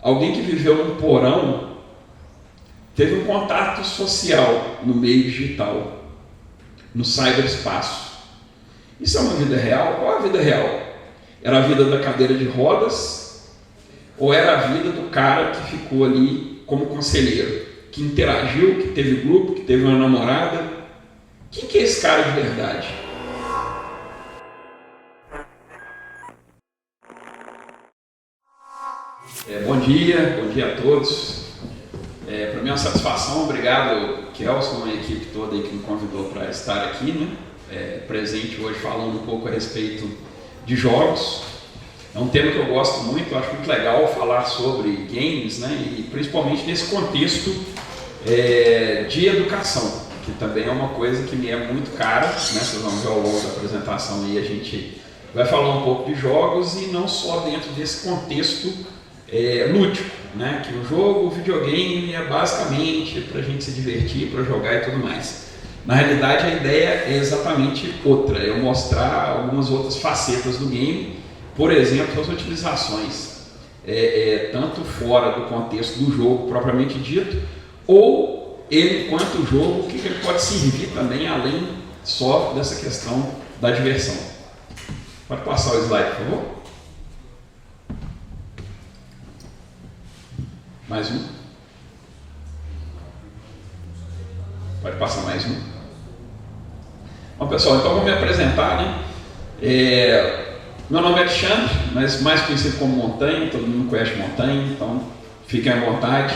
alguém que viveu num porão teve um contato social no meio digital, no cyberespaço. Isso é uma vida real? Qual é a vida real? Era a vida da cadeira de rodas ou era a vida do cara que ficou ali como conselheiro, que interagiu, que teve grupo, que teve uma namorada? Quem que é esse cara de verdade? Bom dia a todos. Para mim é uma satisfação, obrigado Kelson e a equipe toda aí que me convidou para estar aqui, né? Presente hoje falando um pouco a respeito de jogos. É um tema que eu gosto muito, eu acho muito legal falar sobre games, né? E principalmente nesse contexto de educação, que também é uma coisa que me é muito cara, né? Vocês vão ver ao longo da apresentação aí, a gente vai falar um pouco de jogos e não só dentro desse contexto lúdico, né? Que o jogo, o videogame é basicamente para a gente se divertir, para jogar e tudo mais. Na realidade a ideia é exatamente outra, é eu mostrar algumas outras facetas do game, por exemplo as utilizações tanto fora do contexto do jogo propriamente dito, ou ele enquanto jogo, o que ele pode servir também além só dessa questão da diversão. Pode passar o slide, por favor? Mais um. Pode passar mais um. Bom, pessoal, então vou me apresentar, né? Meu nome é Alexandre, mas mais conhecido como Montanha, todo mundo conhece Montanha, então fiquem à vontade.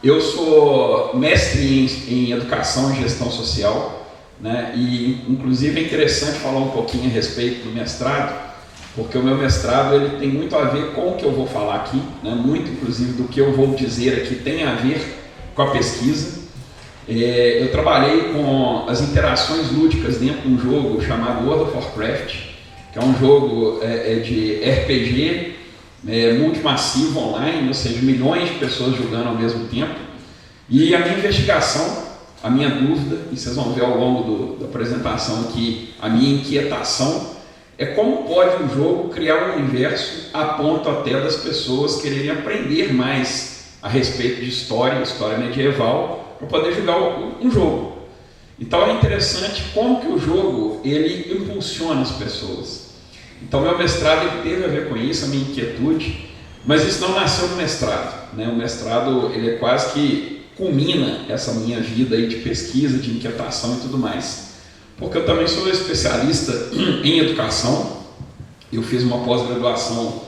Eu sou mestre em educação e gestão social, né? E inclusive é interessante falar um pouquinho a respeito do mestrado, porque o meu mestrado ele tem muito a ver com o que eu vou falar aqui, né? Muito inclusive do que eu vou dizer aqui tem a ver com a pesquisa. Eu trabalhei com as interações lúdicas dentro de um jogo chamado World of Warcraft, que é um jogo de RPG multimassivo online, ou seja, milhões de pessoas jogando ao mesmo tempo. E a minha investigação, a minha dúvida, e vocês vão ver ao longo da apresentação aqui, a minha inquietação, é como pode um jogo criar um universo a ponto até das pessoas quererem aprender mais a respeito de história medieval, para poder jogar um jogo. Então é interessante como que o jogo ele impulsiona as pessoas. Então meu mestrado ele teve a ver com isso, a minha inquietude, mas isso não nasceu no mestrado, né? O mestrado ele quase que culmina essa minha vida aí de pesquisa, de inquietação e tudo mais. Porque eu também sou especialista em educação, eu fiz uma pós-graduação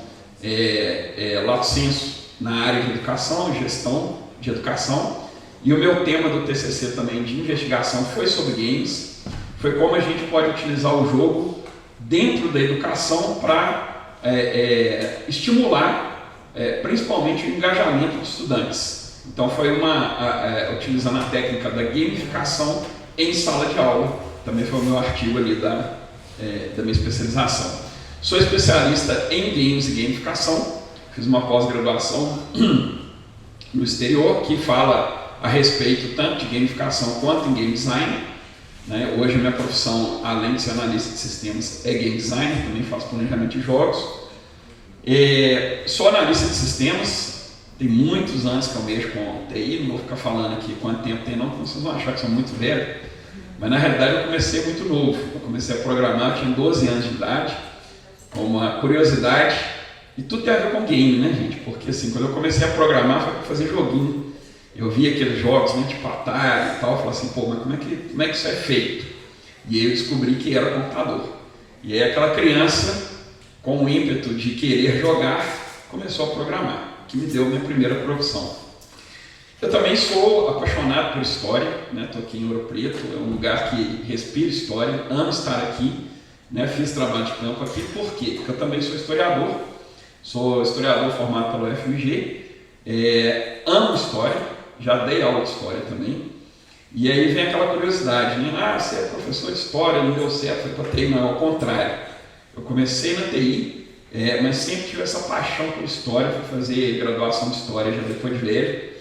lato sensu na área de educação, gestão de educação, e o meu tema do TCC também de investigação foi sobre games, foi como a gente pode utilizar o jogo dentro da educação para estimular principalmente o engajamento dos estudantes. Então foi utilizando a técnica da gamificação em sala de aula, também foi o meu artigo ali da minha especialização. Sou especialista em games e gamificação, fiz uma pós-graduação no exterior que fala a respeito tanto de gamificação quanto em game design, né? Hoje a minha profissão, além de ser analista de sistemas, é game designer, também faço planejamento de jogos. Sou analista de sistemas, tem muitos anos que eu mexo com TI, não vou ficar falando aqui quanto tempo tem não, porque vocês vão achar que sou muito velho, mas na realidade eu comecei muito novo, eu comecei a programar, eu tinha 12 anos de idade, com uma curiosidade, e tudo tem a ver com game, né, gente? Porque assim, quando eu comecei a programar foi para fazer joguinho. Eu via aqueles jogos, né, tipo Atari e tal, eu falava assim, pô, mas como é que isso é feito? E aí eu descobri que era computador. E aí aquela criança, com o ímpeto de querer jogar, começou a programar, que me deu minha primeira profissão. Eu também sou apaixonado por história, né? Estou aqui em Ouro Preto, é um lugar que respira história, amo estar aqui, né? Fiz trabalho de campo aqui, por quê? Porque eu também sou historiador formado pela UFMG, amo história, já dei aula de história também, e aí vem aquela curiosidade, né? Você é professor de história, não deu certo, foi para TI, não, ao contrário. Eu comecei na TI, mas sempre tive essa paixão por história, fui fazer graduação de história já depois de velho,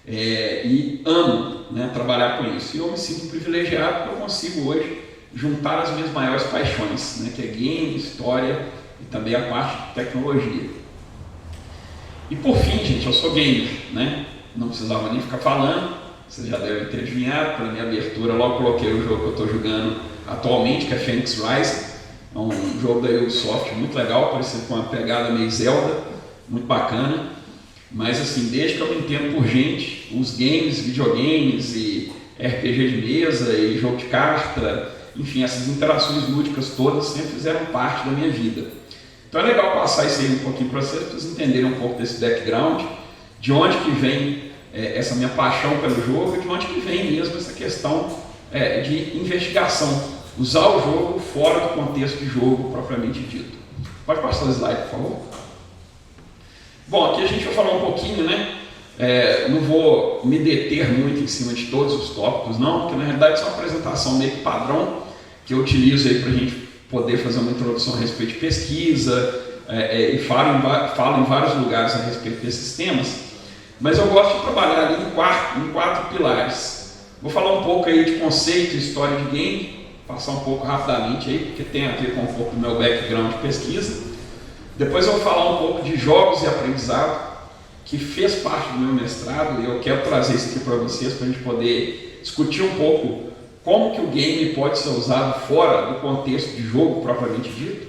e amo, né, trabalhar com isso. E eu me sinto privilegiado porque eu consigo hoje juntar as minhas maiores paixões, né, que é game, história e também a parte de tecnologia. E por fim, gente, eu sou gamer, né? Não precisava nem ficar falando, vocês já devem ter adivinhado, pela minha abertura logo coloquei o jogo que eu estou jogando atualmente, que é Phoenix Rising. É um jogo da Ubisoft muito legal, parecido com uma pegada meio Zelda, muito bacana. Mas assim, desde que eu me entendo por gente, os games, videogames e RPG de mesa e jogo de carta, enfim, essas interações lúdicas todas sempre fizeram parte da minha vida. Então é legal passar isso aí um pouquinho para vocês entenderem um pouco desse background, de onde que vem essa minha paixão pelo jogo e de onde que vem mesmo essa questão de investigação, usar o jogo fora do contexto de jogo propriamente dito. Pode passar o slide, por favor. Bom, aqui a gente vai falar um pouquinho, né? Não vou me deter muito em cima de todos os tópicos, não, porque na realidade isso é uma apresentação meio que padrão que eu utilizo aí para a gente poder fazer uma introdução a respeito de pesquisa e falo em vários lugares a respeito desses temas, mas eu gosto de trabalhar ali em quatro pilares. Vou falar um pouco aí de conceito e história de game, passar um pouco rapidamente aí, porque tem a ver com um pouco do meu background de pesquisa. Depois eu vou falar um pouco de jogos e aprendizado, que fez parte do meu mestrado, e eu quero trazer isso aqui para vocês, para a gente poder discutir um pouco como que o game pode ser usado fora do contexto de jogo propriamente dito.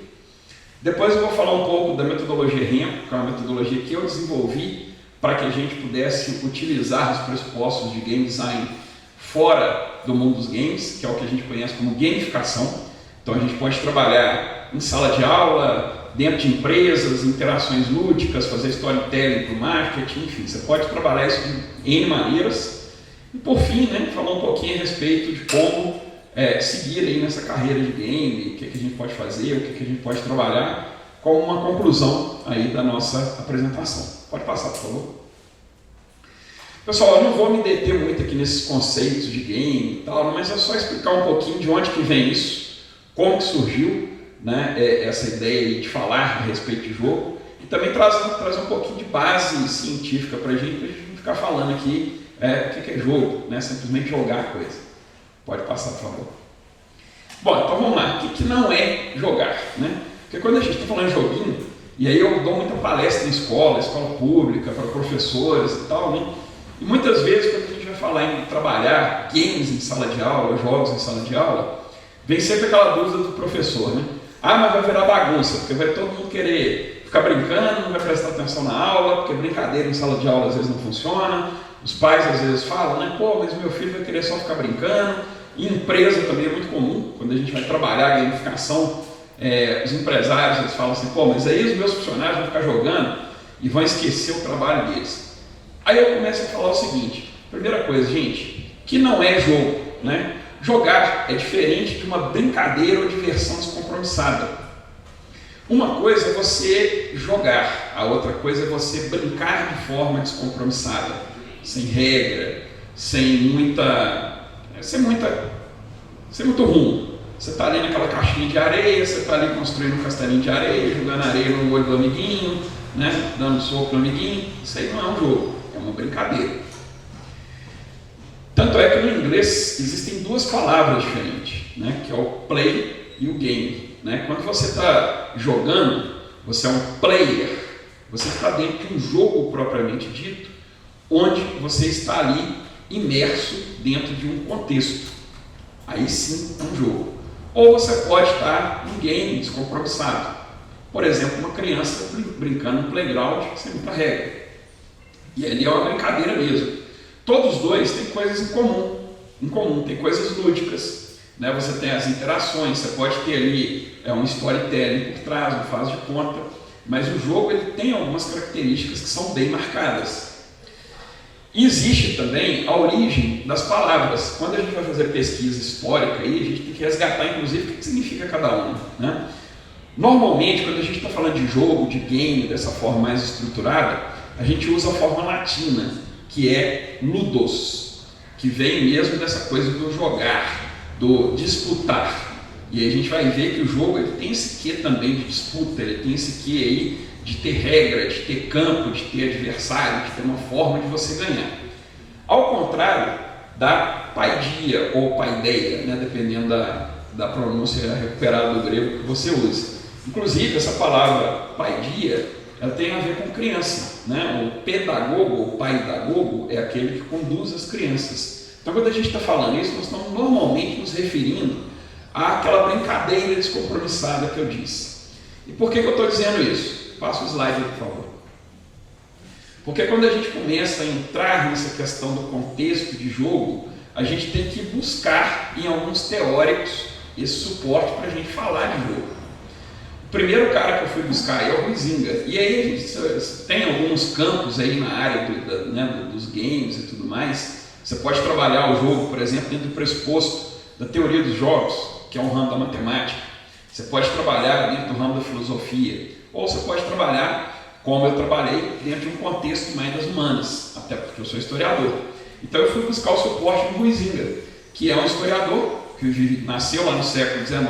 Depois eu vou falar um pouco da metodologia REMPO, que é uma metodologia que eu desenvolvi para que a gente pudesse utilizar os pressupostos de game design fora do mundo dos games, que é o que a gente conhece como gamificação. Então a gente pode trabalhar em sala de aula, dentro de empresas, interações lúdicas, fazer storytelling para o marketing, enfim, você pode trabalhar isso de N maneiras. E por fim, né, falar um pouquinho a respeito de como seguir aí nessa carreira de game, o que a gente pode fazer, o que a gente pode trabalhar, como uma conclusão aí da nossa apresentação. Pode passar, por favor. Pessoal, eu não vou me deter muito aqui nesses conceitos de game e tal, mas é só explicar um pouquinho de onde que vem isso, como que surgiu, né, essa ideia de falar a respeito de jogo, e também trazer um pouquinho de base científica para a gente não ficar falando aqui o que é jogo, né, simplesmente jogar coisa. Pode passar, por favor. Bom, então vamos lá. O que não é jogar, né? Porque quando a gente está falando de joguinho, e aí eu dou muita palestra em escola pública, para professores e tal, né? E muitas vezes quando a gente vai falar em trabalhar games em sala de aula, jogos em sala de aula, vem sempre aquela dúvida do professor, né? Ah, mas vai virar bagunça, porque vai todo mundo querer ficar brincando, não vai prestar atenção na aula, porque brincadeira em sala de aula às vezes não funciona. Os pais às vezes falam, né? Pô, mas meu filho vai querer só ficar brincando. Em empresa também é muito comum, quando a gente vai trabalhar a gamificação, os empresários eles falam assim, pô, mas aí os meus funcionários vão ficar jogando e vão esquecer o trabalho deles. Aí eu começo a falar o seguinte, primeira coisa, gente, que não é jogo, né? Jogar é diferente de uma brincadeira ou diversão descompromissada. Uma coisa é você jogar, a outra coisa é você brincar de forma descompromissada, sem regra, sem muito rumo. Você está ali naquela caixinha de areia, você está ali construindo um castelinho de areia, jogando areia no olho do amiguinho, né? Dando soco no amiguinho. Isso aí não é um jogo, é uma brincadeira. Tanto é que no inglês existem duas palavras diferentes, né? Que é o play e o game, né? Quando você está jogando, você é um player, você está dentro de um jogo propriamente dito, onde você está ali imerso dentro de um contexto. Aí sim é um jogo. Ou você pode estar em game descompromissado. Por exemplo, uma criança brincando no playground sem muita regra. E ali é uma brincadeira mesmo. Todos os dois têm coisas em comum, tem coisas lúdicas, né? Você tem as interações, você pode ter ali um storytelling por trás, um faz de conta, mas o jogo ele tem algumas características que são bem marcadas. E existe também a origem das palavras. Quando a gente vai fazer pesquisa histórica, aí, a gente tem que resgatar inclusive o que significa cada uma, né? Normalmente, quando a gente está falando de jogo, de game, dessa forma mais estruturada, a gente usa a forma latina, que é ludos, que vem mesmo dessa coisa do jogar, do disputar. E aí a gente vai ver que o jogo ele tem esse quê também de disputa, ele tem esse quê aí de ter regra, de ter campo, de ter adversário, de ter uma forma de você ganhar. Ao contrário da paideia ou paideia, né, dependendo da pronúncia recuperada do grego que você usa. Inclusive, essa palavra paideia, ela tem a ver com criança, né? O pedagogo, o paidagogo, é aquele que conduz as crianças. Então, quando a gente está falando isso, nós estamos normalmente nos referindo àquela brincadeira descompromissada que eu disse. E por que eu estou dizendo isso? Passa o slide aí, por favor. Porque quando a gente começa a entrar nessa questão do contexto de jogo, a gente tem que buscar em alguns teóricos esse suporte para a gente falar de jogo. O primeiro cara que eu fui buscar é o Huizinga. E aí a gente tem alguns campos aí na área dos games e tudo mais. Você pode trabalhar o jogo, por exemplo, dentro do pressuposto da teoria dos jogos, que é um ramo da matemática. Você pode trabalhar dentro do ramo da filosofia. Ou você pode trabalhar, como eu trabalhei, dentro de um contexto mais das humanas, até porque eu sou historiador. Então eu fui buscar o suporte do Huizinga, que é um historiador que nasceu lá no século XIX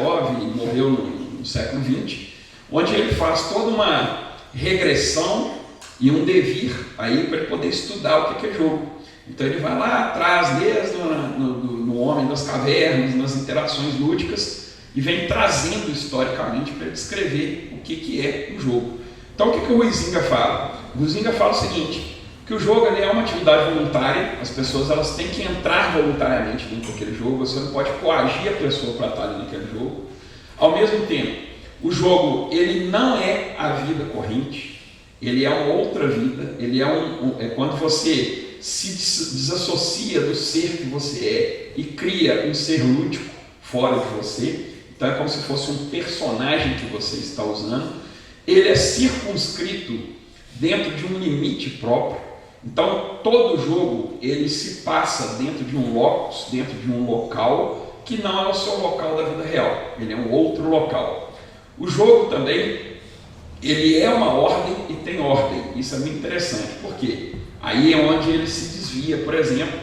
e morreu no século XX, onde ele faz toda uma regressão e um devir aí para ele poder estudar o que é jogo. Então ele vai lá atrás, desde no homem das cavernas, nas interações lúdicas, e vem trazendo historicamente para descrever o que é o jogo. Então o que o Huizinga fala? O Huizinga fala o seguinte, que o jogo é uma atividade voluntária, as pessoas elas têm que entrar voluntariamente dentro daquele jogo, você não pode coagir a pessoa para estar ali naquele jogo. Ao mesmo tempo, o jogo ele não é a vida corrente, ele é uma outra vida, ele é quando você se desassocia do ser que você é e cria um ser lúdico fora de você. Então é como se fosse um personagem que você está usando. Ele é circunscrito dentro de um limite próprio. Então todo jogo ele se passa dentro de um locus, dentro de um local que não é o seu local da vida real, ele é um outro local. O jogo também, ele é uma ordem e tem ordem, isso é muito interessante, porque aí é onde ele se desvia, por exemplo,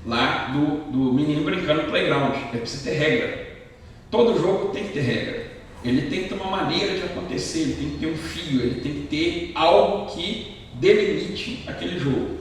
lá do menino brincando no playground, é preciso ter regra. Todo jogo tem que ter regra, ele tem que ter uma maneira de acontecer, ele tem que ter um fio, ele tem que ter algo que delimite aquele jogo.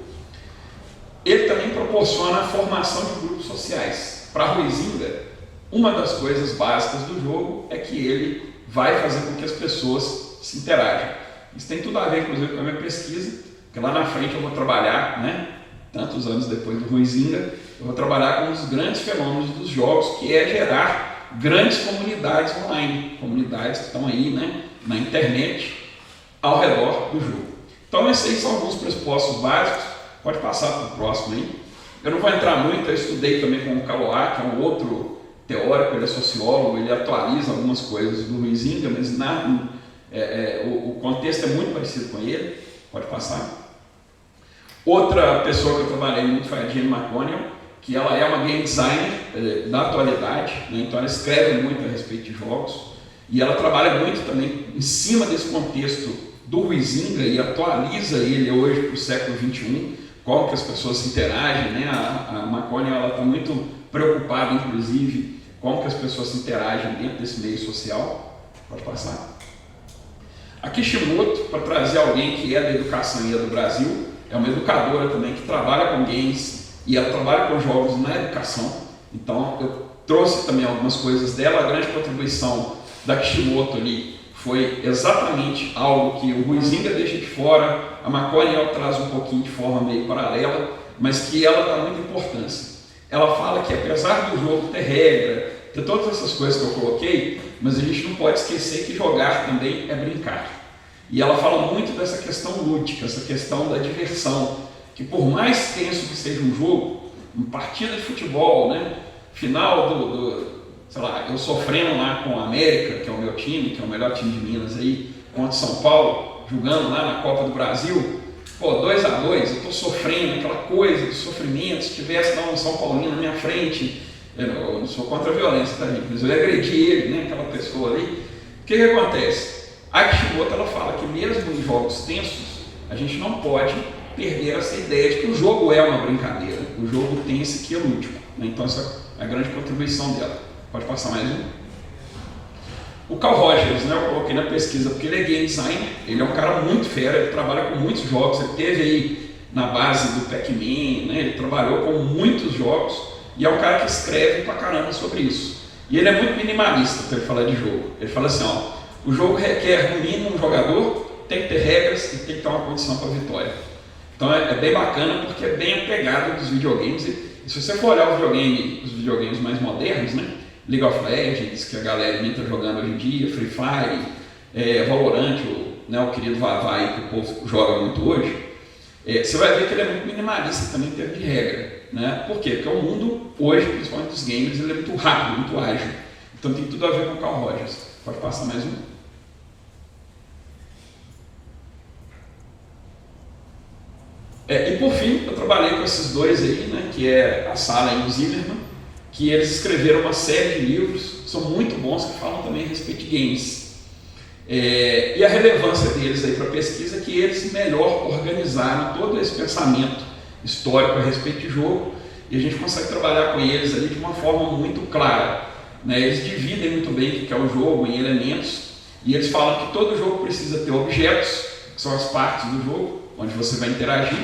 Ele também proporciona a formação de grupos sociais. Para Huizinga, uma das coisas básicas do jogo é que ele vai fazer com que as pessoas se interajam. Isso tem tudo a ver, inclusive, com a minha pesquisa, porque lá na frente eu vou trabalhar, né, tantos anos depois do Huizinga, eu vou trabalhar com um dos grandes fenômenos dos jogos, que é gerar grandes comunidades online, comunidades que estão aí, né, na internet, ao redor do jogo. Então esses aí são alguns pressupostos básicos, pode passar para o próximo aí. Eu não vou entrar muito, eu estudei também com o Caloá, que é um outro teórico, ele é sociólogo, ele atualiza algumas coisas do Huizinga, mas o contexto é muito parecido com ele, pode passar. Outra pessoa que eu trabalhei muito foi a Jane McConnell, que ela é uma game designer da atualidade, né? Então ela escreve muito a respeito de jogos, e ela trabalha muito também em cima desse contexto do Huizinga e atualiza ele hoje para o século XXI, como que as pessoas se interagem, né? A McConnell está muito preocupada, inclusive, como que as pessoas se interagem dentro desse meio social. Pode passar. A Kishimoto, para trazer alguém que é da educação e é do Brasil, é uma educadora também que trabalha com games e ela trabalha com jogos na educação. Então eu trouxe também algumas coisas dela. A grande contribuição da Kishimoto ali foi exatamente algo que o Huizinga deixa de fora, a McConnell traz um pouquinho de forma meio paralela, mas que ela dá muita importância. Ela fala que apesar do jogo ter regra, ter todas essas coisas que eu coloquei, mas a gente não pode esquecer que jogar também é brincar. E ela fala muito dessa questão lúdica, essa questão da diversão, que por mais tenso que seja um jogo, uma partida de futebol, né, final sei lá, eu sofrendo lá com a América, que é o meu time, que é o melhor time de Minas aí, contra São Paulo, jogando lá na Copa do Brasil, 2-2, eu estou sofrendo, aquela coisa de sofrimento, se tivesse lá um São Paulino na minha frente, eu não sou contra a violência, tá, gente? Mas eu ia agredir ele, né, aquela pessoa ali. O que acontece? A Kishimoto, ela fala que mesmo em jogos tensos, a gente não pode perder essa ideia de que o jogo é uma brincadeira, o jogo tem esse quê lúdico, né? Então essa é a grande contribuição dela. Pode passar mais um. O Carl Rogers, né, eu coloquei na pesquisa porque ele é game designer, ele é um cara muito fera, ele trabalha com muitos jogos, ele teve aí na base do Pac-Man, né, ele trabalhou com muitos jogos e é um cara que escreve pra caramba sobre isso. E ele é muito minimalista para ele falar de jogo. Ele fala assim, ó, o jogo requer no mínimo um jogador, tem que ter regras e tem que ter uma condição para vitória. Então é bem bacana porque é bem apegado dos videogames. E se você for olhar os videogames mais modernos, né? League of Legends, que a galera está jogando hoje em dia, Free Fire, Valorant, o querido Vavai, que o povo joga muito hoje, você vai ver que ele é muito minimalista também em termos de regra. Né? Por quê? Porque o mundo hoje, principalmente dos games, ele é muito rápido, muito ágil. Então tem tudo a ver com o Carl Rogers. Pode passar mais um. E por fim, eu trabalhei com esses dois aí, né, que é a Sala e o Zimmerman, que eles escreveram uma série de livros, são muito bons, que falam também a respeito de games. E a relevância deles aí para a pesquisa é que eles melhor organizaram todo esse pensamento histórico a respeito de jogo, e a gente consegue trabalhar com eles ali de uma forma muito clara. Né? Eles dividem muito bem o que é o jogo em elementos, e eles falam que todo jogo precisa ter objetos, que são as partes do jogo, onde você vai interagir,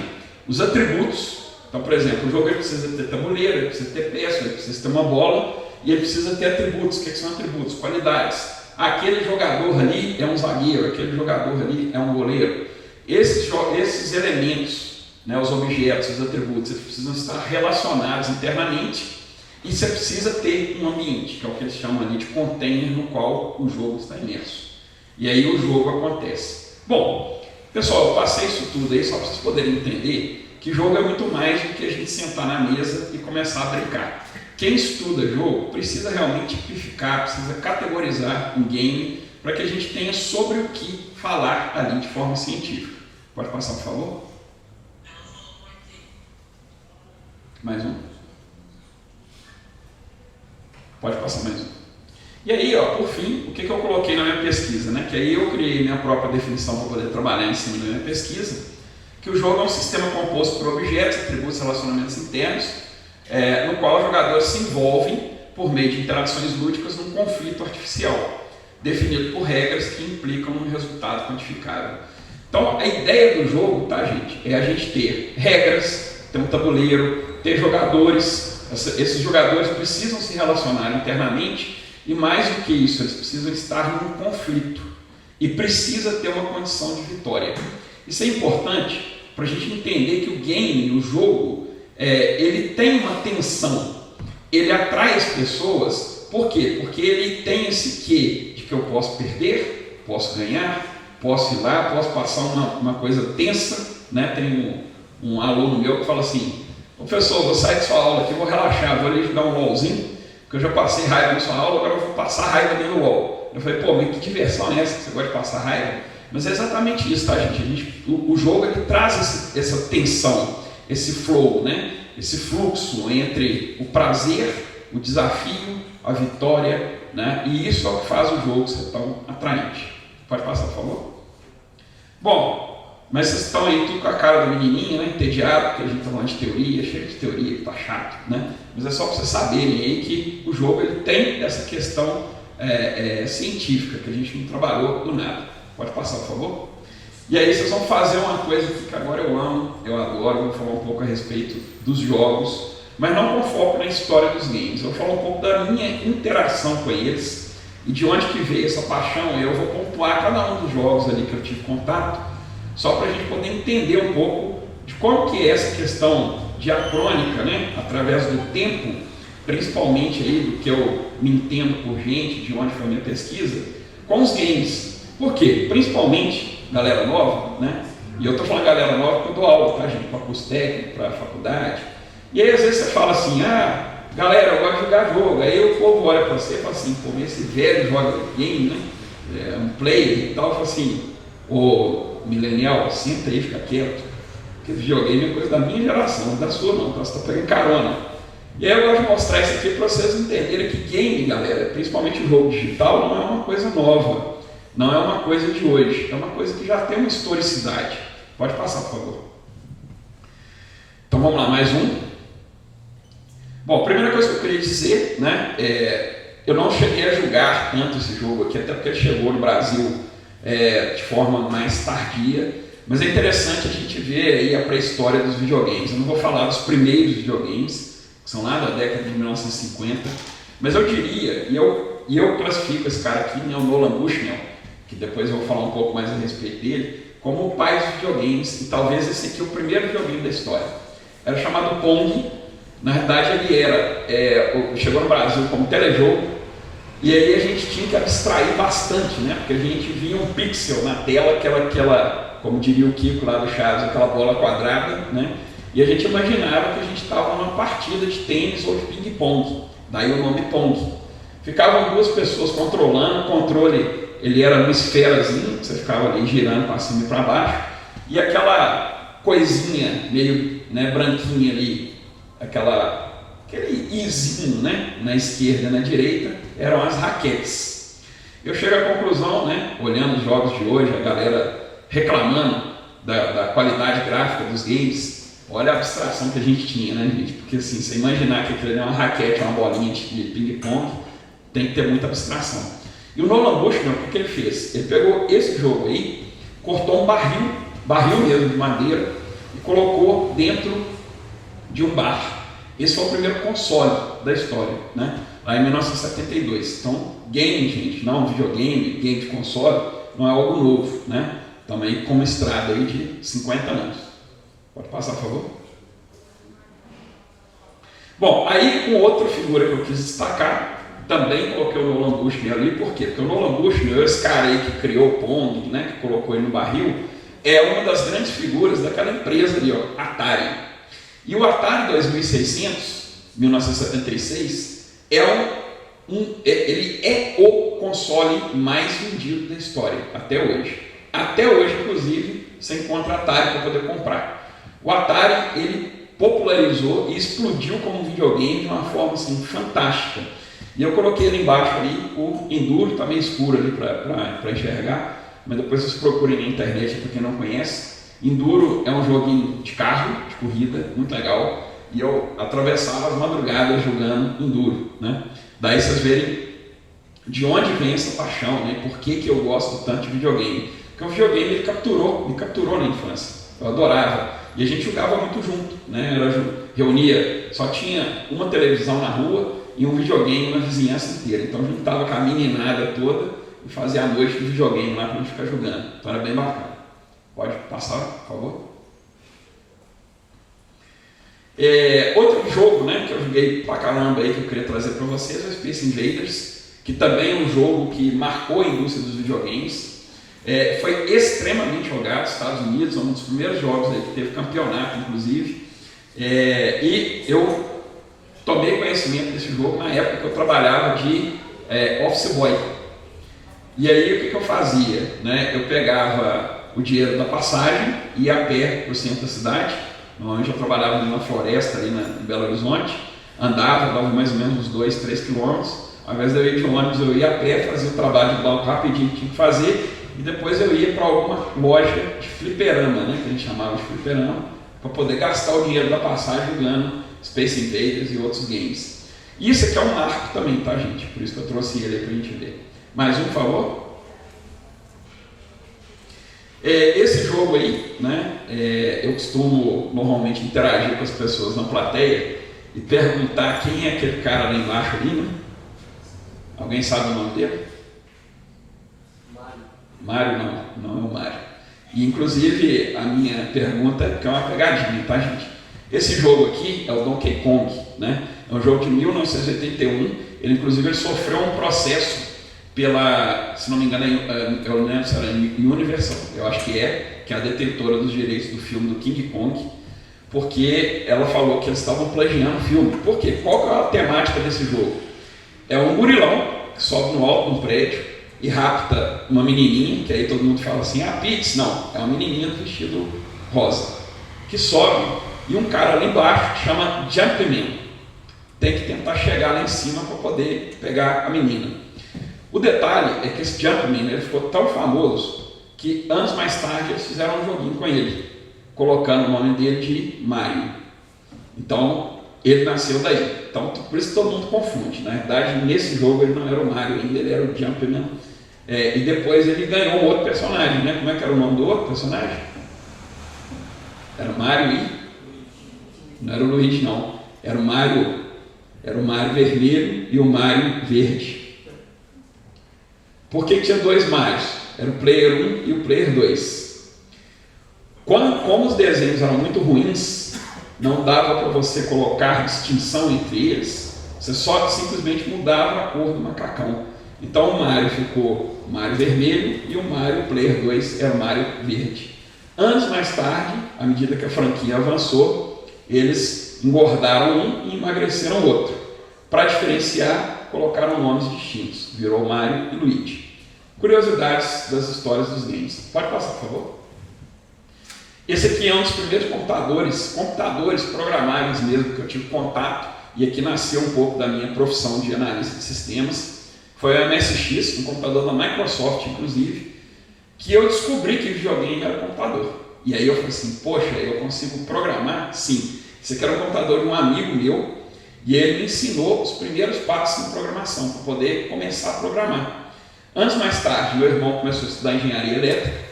os atributos. Então, por exemplo, o jogo ele precisa ter tabuleiro, ele precisa ter peça, ele precisa ter uma bola, e ele precisa ter atributos. O que são atributos? Qualidades. Aquele jogador ali é um zagueiro, aquele jogador ali é um goleiro. Esses elementos, né, os objetos, os atributos, eles precisam estar relacionados internamente, e você precisa ter um ambiente, que é o que eles chamam ali de container, no qual o jogo está imerso. E aí o jogo acontece. Bom, pessoal, eu passei isso tudo aí só para vocês poderem entender que jogo é muito mais do que a gente sentar na mesa e começar a brincar. Quem estuda jogo precisa realmente tipificar, precisa categorizar um game para que a gente tenha sobre o que falar ali de forma científica. Pode passar, por favor? Mais um? Pode passar mais um. E aí, por fim, o que eu coloquei na minha pesquisa? Né? Que aí eu criei minha própria definição para poder trabalhar em cima da minha pesquisa, que o jogo é um sistema composto por objetos, atributos e relacionamentos internos, no qual os jogadores se envolvem por meio de interações lúdicas num conflito artificial, definido por regras que implicam um resultado quantificável. Então, a ideia do jogo, tá, gente, é a gente ter regras, ter um tabuleiro, ter jogadores. Esses jogadores precisam se relacionar internamente e, mais do que isso, eles precisam estar num conflito e precisa ter uma condição de vitória. Isso é importante para a gente entender que o game, o jogo, ele tem uma tensão, ele atrai as pessoas. Por quê? Porque ele tem esse quê de que eu posso perder, posso ganhar, posso ir lá, posso passar uma coisa tensa. Né? Tem um aluno meu que fala assim: professor, vou sair de sua aula aqui, vou relaxar, vou ali jogar um LOLzinho, porque eu já passei raiva na sua aula, agora eu vou passar raiva dentro do LOL. Eu falei, pô, mas que diversão é essa que você gosta de passar raiva? Mas é exatamente isso, tá, gente? O jogo ele traz essa tensão, esse flow, né? Esse fluxo entre o prazer, o desafio, a vitória, né? E isso é o que faz o jogo ser tão atraente. Pode passar, por favor? Bom, mas vocês estão aí tudo com a cara do menininho, né? Entediado, porque a gente está falando de teoria, cheio de teoria, que tá chato, né? Mas é só para vocês saberem aí que o jogo ele tem essa questão científica, que a gente não trabalhou do nada. Pode passar, por favor? E aí vocês vão fazer uma coisa que agora eu amo, eu adoro, vou falar um pouco a respeito dos jogos, mas não com foco na história dos games. Eu vou falar um pouco da minha interação com eles e de onde que veio essa paixão. Eu vou pontuar cada um dos jogos ali que eu tive contato, só para a gente poder entender um pouco de como que é essa questão diacrônica, né, através do tempo, principalmente aí do que eu me entendo por gente, de onde foi a minha pesquisa, com os games. Por quê? Principalmente galera nova, né? E eu estou falando galera nova porque eu dou aula, tá, gente? Para curso técnico, para faculdade. E aí às vezes você fala assim, galera, eu gosto de jogar jogo. Aí o povo olha para você e fala assim, pô, esse velho joga game, né? Um player e tal. Fala assim, ô millennial, senta aí, fica quieto. Porque videogame é coisa da minha geração, não da sua não, então você está pegando carona. E aí eu gosto de mostrar isso aqui para vocês entenderem que game, galera, principalmente o jogo digital, não é uma coisa nova. Não é uma coisa de hoje, é uma coisa que já tem uma historicidade. Pode passar, por favor. Então vamos lá, mais um. Bom, a primeira coisa que eu queria dizer, né, eu não cheguei a julgar tanto esse jogo aqui, até porque ele chegou no Brasil de forma mais tardia, mas é interessante a gente ver aí a pré-história dos videogames. Eu não vou falar dos primeiros videogames, que são lá da década de 1950, mas eu diria, e eu classifico esse cara aqui, né, o Nolan Bushnell, que depois eu vou falar um pouco mais a respeito dele, como o pai dos videogames, e talvez esse aqui é o primeiro videogame da história. Era chamado Pong. Na verdade ele chegou no Brasil como telejogo, e aí a gente tinha que abstrair bastante, né? Porque a gente via um pixel na tela, aquela, como diria o Kiko lá do Chaves, aquela bola quadrada, né? E a gente imaginava que a gente estava numa partida de tênis ou de ping-pong, daí o nome Pong. Ficavam duas pessoas controlando, o controle ele era uma esferazinha, você ficava ali girando para cima e para baixo, e aquela coisinha meio, né, branquinha ali, aquele izinho, né, na esquerda e na direita, eram as raquetes. Eu chego à conclusão, né, olhando os jogos de hoje, a galera reclamando da qualidade gráfica dos games. Olha a abstração que a gente tinha, né, gente? Porque assim, você imaginar que aquilo é uma raquete, uma bolinha de ping-pong, tem que ter muita abstração. E o Nolan Bushnell, o que ele fez? Ele pegou esse jogo aí, cortou um barril mesmo de madeira, e colocou dentro de um bar. Esse foi o primeiro console da história, né? Lá em 1972. Então, game, gente, não videogame, game de console, não é algo novo, né? Estamos aí com uma estrada aí de 50 anos. Pode passar, por favor. Bom, aí com outra figura que eu quis destacar, também coloquei o Nolan Bushnell ali, por quê? Porque o Nolan Bushnell, esse cara aí que criou o Pong, né, que colocou ele no barril, é uma das grandes figuras daquela empresa ali, ó, Atari. E o Atari 2600, 1976, ele é o console mais vendido da história, até hoje. Até hoje, inclusive, você encontra Atari para poder comprar. O Atari, ele popularizou e explodiu como videogame de uma forma assim, fantástica. E eu coloquei ali embaixo ali, o Enduro, está meio escuro ali para enxergar, mas depois vocês procurem na internet para quem não conhece. Enduro é um joguinho de carro, de corrida, muito legal, e eu atravessava as madrugadas jogando Enduro, né? Daí vocês verem de onde vem essa paixão, né? Por que eu gosto tanto de videogame. Porque o videogame me capturou na infância, eu adorava. E a gente jogava muito junto, né? Reunia, só tinha uma televisão na rua e um videogame na vizinhança inteira. Então juntava com a meninada toda e fazia a noite de videogame lá para a gente ficar jogando. Então era bem bacana. Pode passar, por favor. Outro jogo, né, que eu joguei pra caramba aí, que eu queria trazer para vocês, é o Space Invaders, que também é um jogo que marcou a indústria dos videogames. Foi extremamente jogado nos Estados Unidos, é um dos primeiros jogos aí que teve campeonato, inclusive. E eu tomei conhecimento desse jogo na época que eu trabalhava de office boy. E aí o que eu fazia? Né? Eu pegava o dinheiro da passagem, ia a pé para o centro da cidade, onde eu trabalhava ali na floresta, ali em Belo Horizonte, andava, dava mais ou menos uns 2, 3 quilômetros. Ao invés de eu ir de ônibus, eu ia a pé, fazia o trabalho de banco rapidinho que tinha que fazer, e depois eu ia para alguma loja de fliperama, né, que a gente chamava de fliperama, para poder gastar o dinheiro da passagem jogando Space Invaders e outros games. Isso aqui é um marco também, tá, gente? Por isso que eu trouxe ele aí para a gente ver. Mais um, por favor. Esse jogo aí, né, eu costumo normalmente interagir com as pessoas na plateia e perguntar quem é aquele cara lá embaixo ali, né? Alguém sabe o nome dele? Mário não é o Mário. E inclusive a minha pergunta é uma pegadinha, tá, gente? Esse jogo aqui é o Donkey Kong, né? É um jogo de 1981, ele inclusive sofreu um processo pela, se não me engano, eu não lembro se era Universal, eu acho que é a detentora dos direitos do filme do King Kong, porque ela falou que eles estavam plagiando o filme. Por quê? Qual que é a temática desse jogo? É um gorilão que sobe no alto de um prédio e rapta uma menininha, que aí todo mundo fala assim, Pitts, não, é uma menininha do vestido rosa, que sobe e um cara lá embaixo que chama Jumpman tem que tentar chegar lá em cima para poder pegar a menina. O detalhe é que esse Jumpman ele ficou tão famoso que anos mais tarde eles fizeram um joguinho com ele, colocando o nome dele de Mario. Então ele nasceu daí. Então por isso que todo mundo confunde. Na verdade, nesse jogo ele não era o Mario ainda, ele era o Jumpman. E depois ele ganhou um outro personagem, né? Como é que era o nome do outro personagem? Era o Mario e... Não era o Luigi, não. Era o Mario vermelho e o Mario verde. Por que tinha dois Marios? era o Player 1 e o Player 2. Como os desenhos eram muito ruins, não dava para você colocar distinção entre eles, você só simplesmente mudava a cor do macacão. Então o Mario ficou Mario vermelho e o Mario Player 2 era o Mario verde. Anos mais tarde, à medida que a franquia avançou, eles engordaram um e emagreceram o outro. Para diferenciar, colocaram nomes distintos. Virou Mario e Luigi. Curiosidades das histórias dos games. Pode passar, por favor. Esse aqui é um dos primeiros computadores programáveis mesmo que eu tive contato, e aqui nasceu um pouco da minha profissão de analista de sistemas. Foi o MSX, um computador da Microsoft, inclusive, que eu descobri que videogame era computador. E aí eu falei assim, poxa, eu consigo programar? Sim. Esse aqui era um computador de um amigo meu, e ele me ensinou os primeiros passos em programação, para poder começar a programar. Anos mais tarde, meu irmão começou a estudar engenharia elétrica,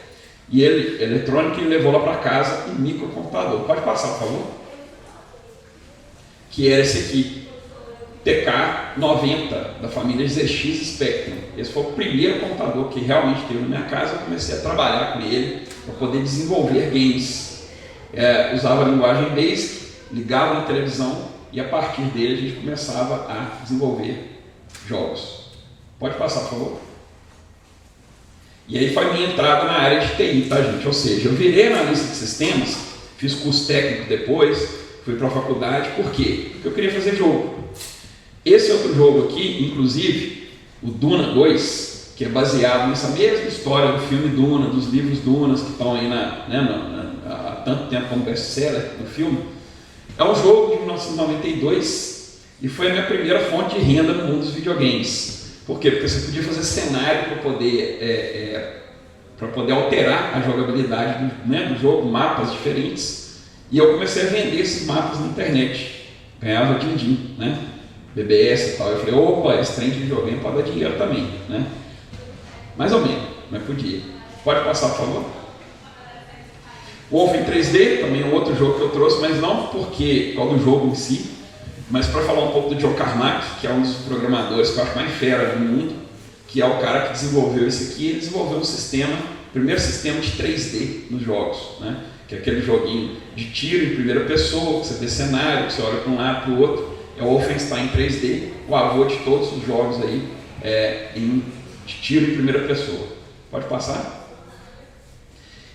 e eletrônica, e levou lá para casa um microcomputador. Pode passar, por favor? Que era esse aqui, TK-90, da família ZX Spectrum. Esse foi o primeiro computador que realmente teve na minha casa. Eu comecei a trabalhar com ele para poder desenvolver games. Usava a linguagem BASIC, ligava na televisão e a partir dele a gente começava a desenvolver jogos. Pode passar, por favor? E aí foi minha entrada na área de TI, tá, gente? Ou seja, eu virei analista de sistemas, fiz curso técnico depois, fui para a faculdade. Por quê? Porque eu queria fazer jogo. Esse outro jogo aqui, inclusive, o Duna 2, que é baseado nessa mesma história do filme Duna, dos livros Dunas, que estão aí há tanto tempo como best-seller do filme, é um jogo de 1992 e foi a minha primeira fonte de renda no mundo dos videogames. Por quê? Porque você podia fazer cenário para poder alterar a jogabilidade do jogo, mapas diferentes, e eu comecei a vender esses mapas na internet. Ganhava din-din, né? BBS e tal. Eu falei, opa, esse trem de videogame pode dar dinheiro também, né? Mais ou menos, mas podia. Pode passar, por favor? Wolf em 3D, também é um outro jogo que eu trouxe, mas não por causa do jogo em si, mas para falar um pouco do Joe Carmack, que é um dos programadores que eu acho mais fera do mundo, que é o cara que desenvolveu esse aqui. Ele desenvolveu um sistema, o primeiro sistema de 3D nos jogos, né? Que é aquele joguinho de tiro em primeira pessoa, que você vê cenário, que você olha para um lado para o outro. É o Wolfenstein 3D, o avô de todos os jogos aí de tiro em primeira pessoa. Pode passar?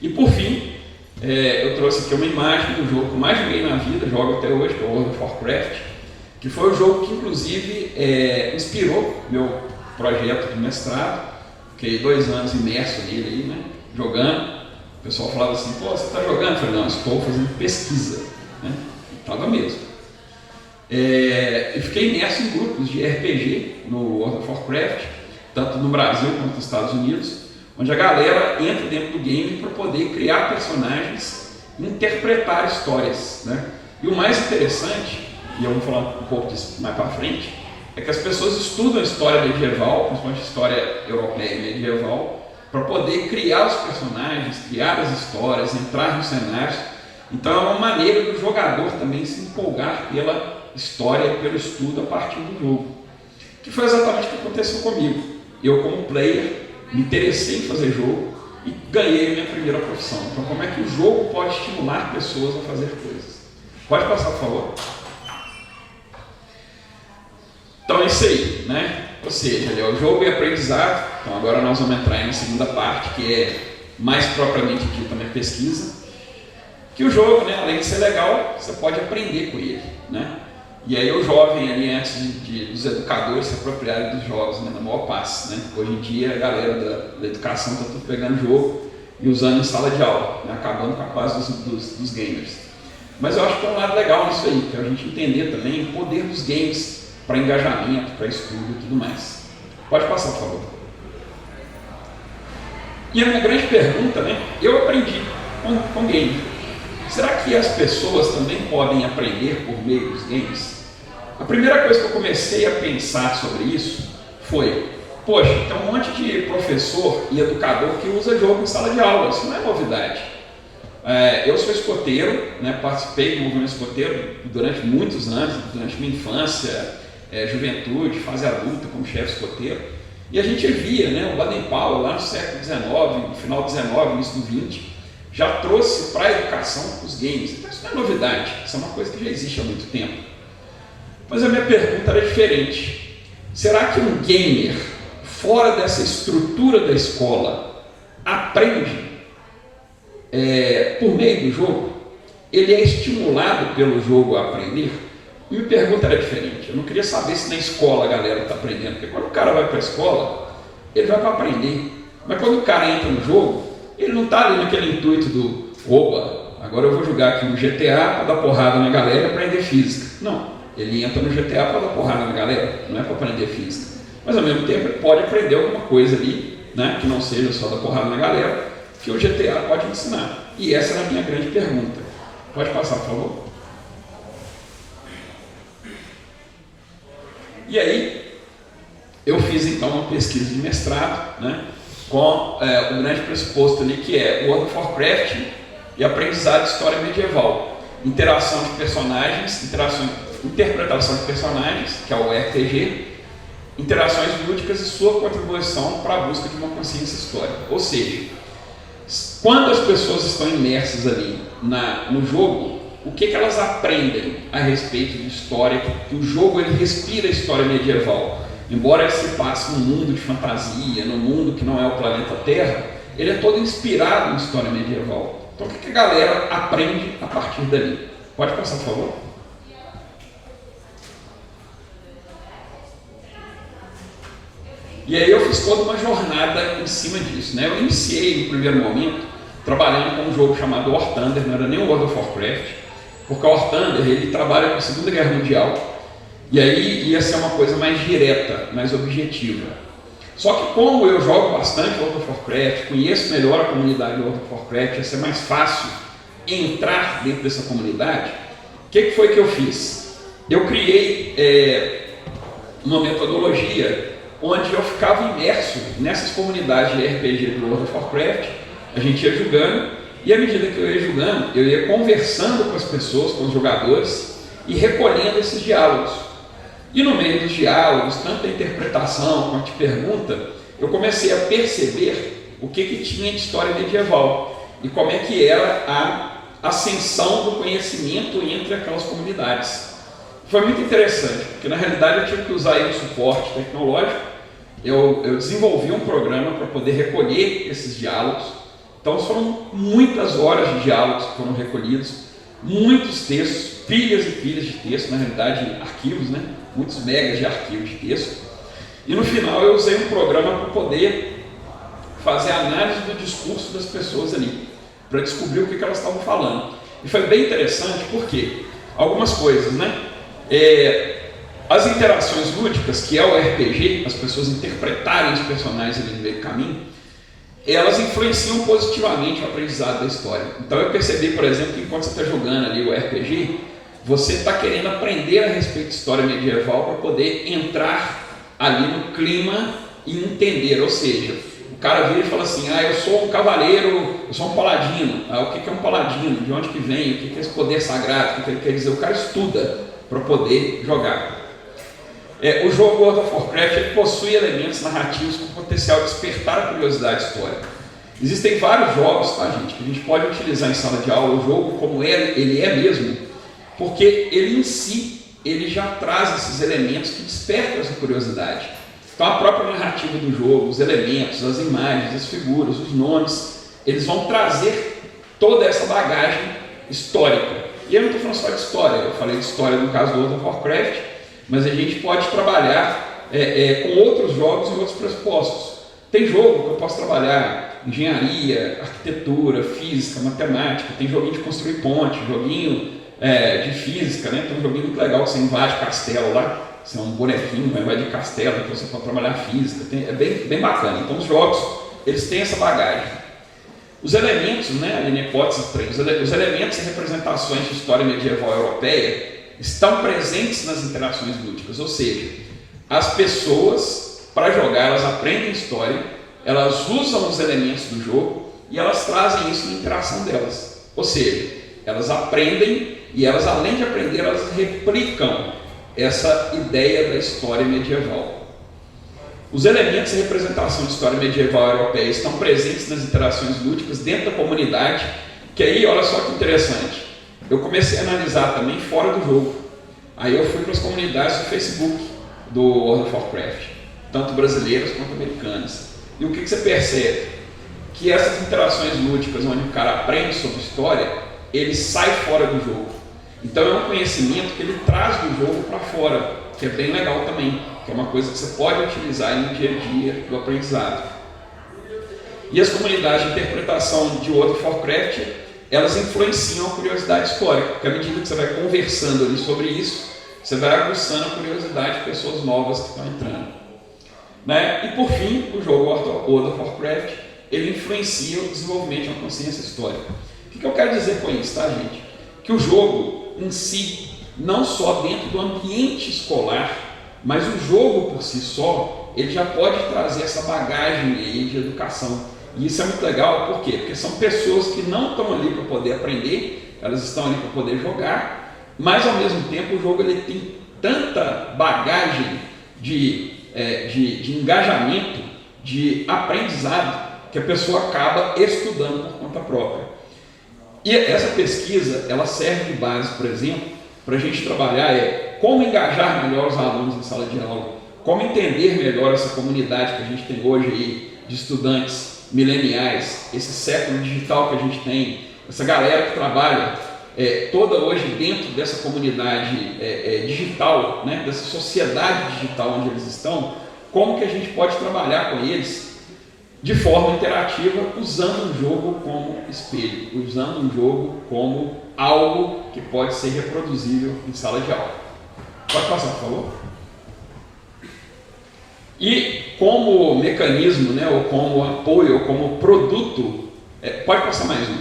E por fim, eu trouxe aqui uma imagem do jogo que eu mais joguei na vida, jogo até hoje, que é o World of Warcraft, que foi o jogo que inclusive inspirou meu projeto de mestrado. Fiquei 2 anos imerso nele aí, né, jogando. O pessoal falava assim, pô, você está jogando? Eu falei, não, estou fazendo pesquisa, né? Estava mesmo. E fiquei imerso em grupos de RPG no World of Warcraft, tanto no Brasil quanto nos Estados Unidos, onde a galera entra dentro do game para poder criar personagens e interpretar histórias, né? E o mais interessante, e eu vou falar um pouco disso mais para frente, é que as pessoas estudam a história medieval, principalmente a história europeia e medieval, para poder criar os personagens, criar as histórias, entrar nos cenários. Então é uma maneira do jogador também se empolgar pela história, pelo estudo a partir do jogo. Que foi exatamente o que aconteceu comigo. Eu, como player, me interessei em fazer jogo e ganhei a minha primeira profissão. Então, como é que o jogo pode estimular pessoas a fazer coisas? Pode passar, por favor. Então é isso aí, né? Ou seja, o jogo e aprendizado. Então agora nós vamos entrar na segunda parte, que é mais propriamente dita minha pesquisa. Que o jogo, né, além de ser legal, você pode aprender com ele, né? E aí o jovem ali, antes dos educadores se apropriarem dos jogos, né, na maior passe, né? Hoje em dia a galera da educação está tudo pegando jogo e usando em sala de aula, né, acabando com a paz dos gamers. Mas eu acho que é um lado legal nisso aí, que é a gente entender também o poder dos games para engajamento, para estudo e tudo mais. Pode passar, por favor. E a minha grande pergunta, né? Eu aprendi com game. Será que as pessoas também podem aprender por meio dos games? A primeira coisa que eu comecei a pensar sobre isso foi, poxa, tem um monte de professor e educador que usa jogo em sala de aula, isso não é novidade. Eu sou escoteiro, né, participei do movimento escoteiro durante muitos anos, durante minha infância, juventude, fase adulta como chefe escoteiro. E a gente via, né, o Baden-Powell, lá no século XIX, no final do XIX, início do XX, já trouxe para a educação os games. Então isso não é novidade, isso é uma coisa que já existe há muito tempo. Mas a minha pergunta era diferente. Será que um gamer, fora dessa estrutura da escola, aprende por meio do jogo? Ele é estimulado pelo jogo a aprender? Minha pergunta era diferente. Eu não queria saber se na escola a galera está aprendendo, porque quando o cara vai para a escola, ele vai para aprender. Mas quando o cara entra no jogo, ele não está ali naquele intuito do oba, agora eu vou jogar aqui no GTA para dar porrada na galera e aprender física. Não, ele entra no GTA para dar porrada na galera, não é para aprender física. Mas ao mesmo tempo ele pode aprender alguma coisa ali, né, que não seja só dar porrada na galera, que o GTA pode ensinar. E essa era a minha grande pergunta. Pode passar, por favor. E aí, eu fiz então uma pesquisa de mestrado, né, com o grande pressuposto ali que é World of Warcraft e aprendizado de história medieval, interação de personagens, interpretação de personagens, que é o RPG, interações lúdicas e sua contribuição para a busca de uma consciência histórica. Ou seja, quando as pessoas estão imersas ali no jogo, o que elas aprendem a respeito de história? Que o jogo ele respira a história medieval. Embora ele se passe num mundo de fantasia, num mundo que não é o planeta Terra, ele é todo inspirado em história medieval. Então o que a galera aprende a partir dali? Pode passar, por favor. E aí eu fiz toda uma jornada em cima disso, né? Eu iniciei no primeiro momento trabalhando com um jogo chamado War Thunder, não era nem o World of Warcraft, porque o War Thunder ele trabalha com a Segunda Guerra Mundial, e aí ia ser uma coisa mais direta, mais objetiva. Só que como eu jogo bastante World of Warcraft, conheço melhor a comunidade do World of Warcraft, ia ser mais fácil entrar dentro dessa comunidade, o que foi que eu fiz? Eu criei uma metodologia onde eu ficava imerso nessas comunidades de RPG do World of Warcraft, a gente ia jogando, e à medida que eu ia jogando, eu ia conversando com as pessoas, com os jogadores, e recolhendo esses diálogos. E no meio dos diálogos, tanto a interpretação quanto a pergunta, eu comecei a perceber o que tinha de história medieval, e como é que era a ascensão do conhecimento entre aquelas comunidades. Foi muito interessante, porque na realidade eu tive que usar aí um suporte tecnológico, eu desenvolvi um programa para poder recolher esses diálogos. Então foram muitas horas de diálogos que foram recolhidos, muitos textos, pilhas e pilhas de texto, na realidade arquivos, né? Muitos megas de arquivos de texto. E no final eu usei um programa para poder fazer a análise do discurso das pessoas ali, para descobrir o que elas estavam falando. E foi bem interessante porque algumas coisas, né? As interações lúdicas, que é o RPG, as pessoas interpretarem os personagens ali no meio do caminho, elas influenciam positivamente o aprendizado da história. Então eu percebi, por exemplo, que enquanto você está jogando ali o RPG, você está querendo aprender a respeito de história medieval para poder entrar ali no clima e entender. Ou seja, o cara vira e fala assim, eu sou um cavaleiro, eu sou um paladino. O que é um paladino? De onde que vem? O que é esse poder sagrado? O que ele quer dizer? O cara estuda para poder jogar. O jogo World of Warcraft ele possui elementos narrativos com potencial de despertar a curiosidade histórica. Existem vários jogos, tá, gente, que a gente pode utilizar em sala de aula, o jogo como ele é mesmo, porque ele em si, ele já traz esses elementos que despertam essa curiosidade. Então a própria narrativa do jogo, os elementos, as imagens, as figuras, os nomes, eles vão trazer toda essa bagagem histórica. E eu não estou falando só de história, eu falei de história no caso do World of Warcraft, mas a gente pode trabalhar com outros jogos e outros pressupostos. Tem jogo que eu posso trabalhar engenharia, arquitetura, física, matemática, tem joguinho de construir ponte, joguinho de física, né? Tem um joguinho muito legal que você invade castelo lá, você é um bonequinho, vai invadir castelo, então você pode trabalhar física, é bem bacana. Então os jogos, eles têm essa bagagem. Os elementos, né, a minha hipótese 3, os elementos e representações de história medieval europeia estão presentes nas interações lúdicas, ou seja, as pessoas, para jogar, elas aprendem história, elas usam os elementos do jogo e elas trazem isso na interação delas. Ou seja, elas aprendem e elas, além de aprender, elas replicam essa ideia da história medieval. Os elementos de representação de história medieval europeia estão presentes nas interações lúdicas dentro da comunidade, que aí, olha só que interessante, eu comecei a analisar também fora do jogo. Aí eu fui para as comunidades do Facebook do World of Warcraft, tanto brasileiras quanto americanas. E o que você percebe? Que essas interações lúdicas, onde o cara aprende sobre história, ele sai fora do jogo. Então é um conhecimento que ele traz do jogo para fora, que é bem legal também, que é uma coisa que você pode utilizar no dia a dia do aprendizado. E as comunidades de interpretação de World of Warcraft, elas influenciam a curiosidade histórica, porque à medida que você vai conversando ali sobre isso, você vai aguçando a curiosidade de pessoas novas que estão entrando. Né? E por fim, o jogo World of Warcraft, ele influencia o desenvolvimento de uma consciência histórica. O que eu quero dizer com isso, tá, gente? Que o jogo em si, não só dentro do ambiente escolar, mas o jogo por si só, ele já pode trazer essa bagagem aí de educação. E isso é muito legal, por quê? Porque são pessoas que não estão ali para poder aprender, elas estão ali para poder jogar, mas ao mesmo tempo o jogo ele tem tanta bagagem de engajamento, de aprendizado, que a pessoa acaba estudando por conta própria. E essa pesquisa, ela serve de base, por exemplo, para a gente trabalhar como engajar melhor os alunos em sala de aula, como entender melhor essa comunidade que a gente tem hoje aí, de estudantes mileniais, esse século digital que a gente tem, essa galera que trabalha toda hoje dentro dessa comunidade digital, né, dessa sociedade digital onde eles estão, como que a gente pode trabalhar com eles de forma interativa, usando um jogo como espelho, usando um jogo como algo que pode ser reproduzível em sala de aula. Pode passar, por favor? E como mecanismo, né, ou como apoio, ou como produto, pode passar mais um.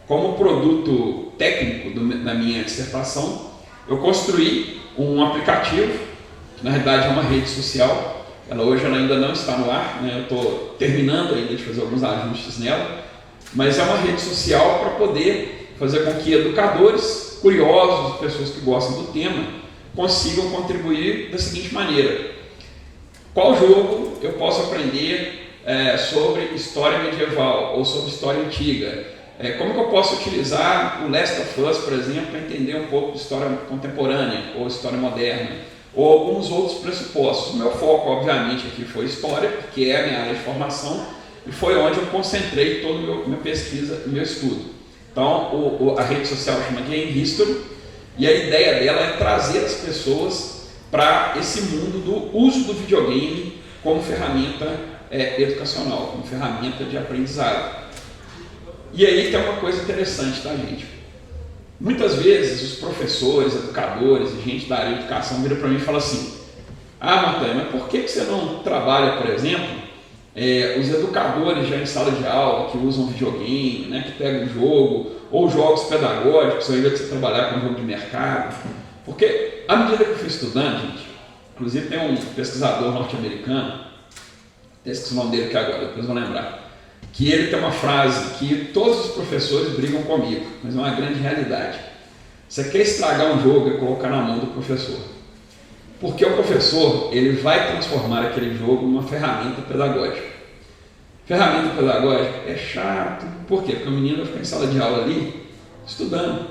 Como produto técnico da minha dissertação, eu construí um aplicativo, que na realidade é uma rede social. Hoje ela ainda não está no ar, né? Eu estou terminando ainda de fazer alguns ajustes nela, mas é uma rede social para poder fazer com que educadores curiosos, pessoas que gostam do tema, consigam contribuir da seguinte maneira: qual jogo eu posso aprender sobre história medieval ou sobre história antiga? Como que eu posso utilizar o Last of Us, por exemplo, para entender um pouco de história contemporânea ou história moderna? Ou alguns outros pressupostos. O meu foco, obviamente, aqui foi história, que é a minha área de formação, e foi onde eu concentrei toda a minha pesquisa e meu estudo. Então, a rede social chama Game History, e a ideia dela é trazer as pessoas para esse mundo do uso do videogame como ferramenta educacional, como ferramenta de aprendizado. E aí tem uma coisa interessante, tá, gente? Muitas vezes os professores, educadores e gente da área de educação viram para mim e falam assim: Matanha, mas por que você não trabalha, por exemplo, os educadores já em sala de aula, que usam videogame, né, que pegam o jogo, ou jogos pedagógicos, ao invés de você trabalhar com jogo de mercado? Porque à medida que eu fui estudando, gente, inclusive tem um pesquisador norte-americano, esqueci o nome dele aqui agora, depois vou lembrar, que ele tem uma frase que todos os professores brigam comigo, mas é uma grande realidade. Você quer estragar um jogo e colocar na mão do professor. Porque o professor, ele vai transformar aquele jogo numa ferramenta pedagógica. Ferramenta pedagógica é chato. Por quê? Porque o menino vai ficar em sala de aula ali, estudando.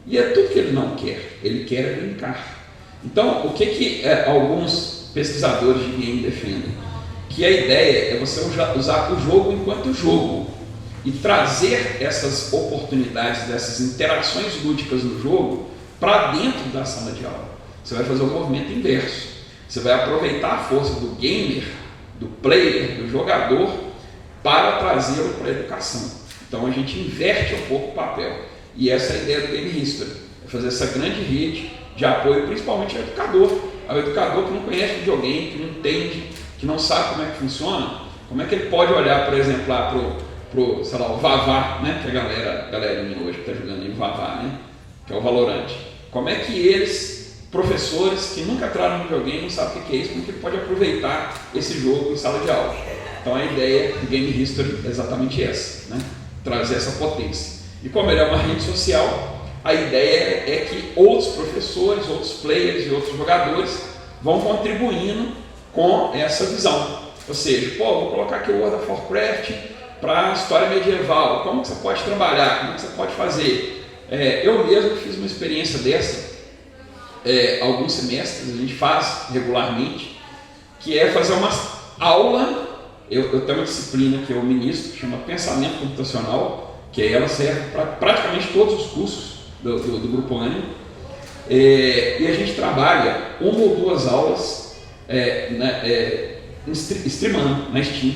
E é tudo que ele não quer. Ele quer brincar. Então, o que alguns pesquisadores de game defendem? Que a ideia é você usar o jogo enquanto jogo e trazer essas oportunidades, dessas interações lúdicas no jogo para dentro da sala de aula. Você vai fazer o movimento inverso. Você vai aproveitar a força do gamer, do player, do jogador, para trazê-lo para a educação. Então a gente inverte um pouco o papel. E essa é a ideia do Game History, é fazer essa grande rede de apoio, principalmente ao educador que não conhece videogame, que não entende, que não sabe como é que funciona. Como é que ele pode olhar, por exemplo, lá pro sei lá, o Vavá, né, que a galerinha hoje está jogando aí o Vavá, né, que é o Valorant. Como é que eles, professores que nunca entraram no videogame, não sabem o que é isso, como que ele pode aproveitar esse jogo em sala de aula? Então a ideia do Game History é exatamente essa, né, trazer essa potência. E como ele é uma rede social, a ideia é que outros professores, outros players e outros jogadores vão contribuindo com essa visão. Ou seja, vou colocar aqui o World of Warcraft para a história medieval, como que você pode trabalhar, como que você pode fazer. Eu mesmo fiz uma experiência dessa, alguns semestres, a gente faz regularmente, que é fazer uma aula. Eu tenho uma disciplina que eu ministro, que chama Pensamento Computacional, que aí ela serve para praticamente todos os cursos do Grupo Ânimo, e a gente trabalha uma ou duas aulas streamando na Steam,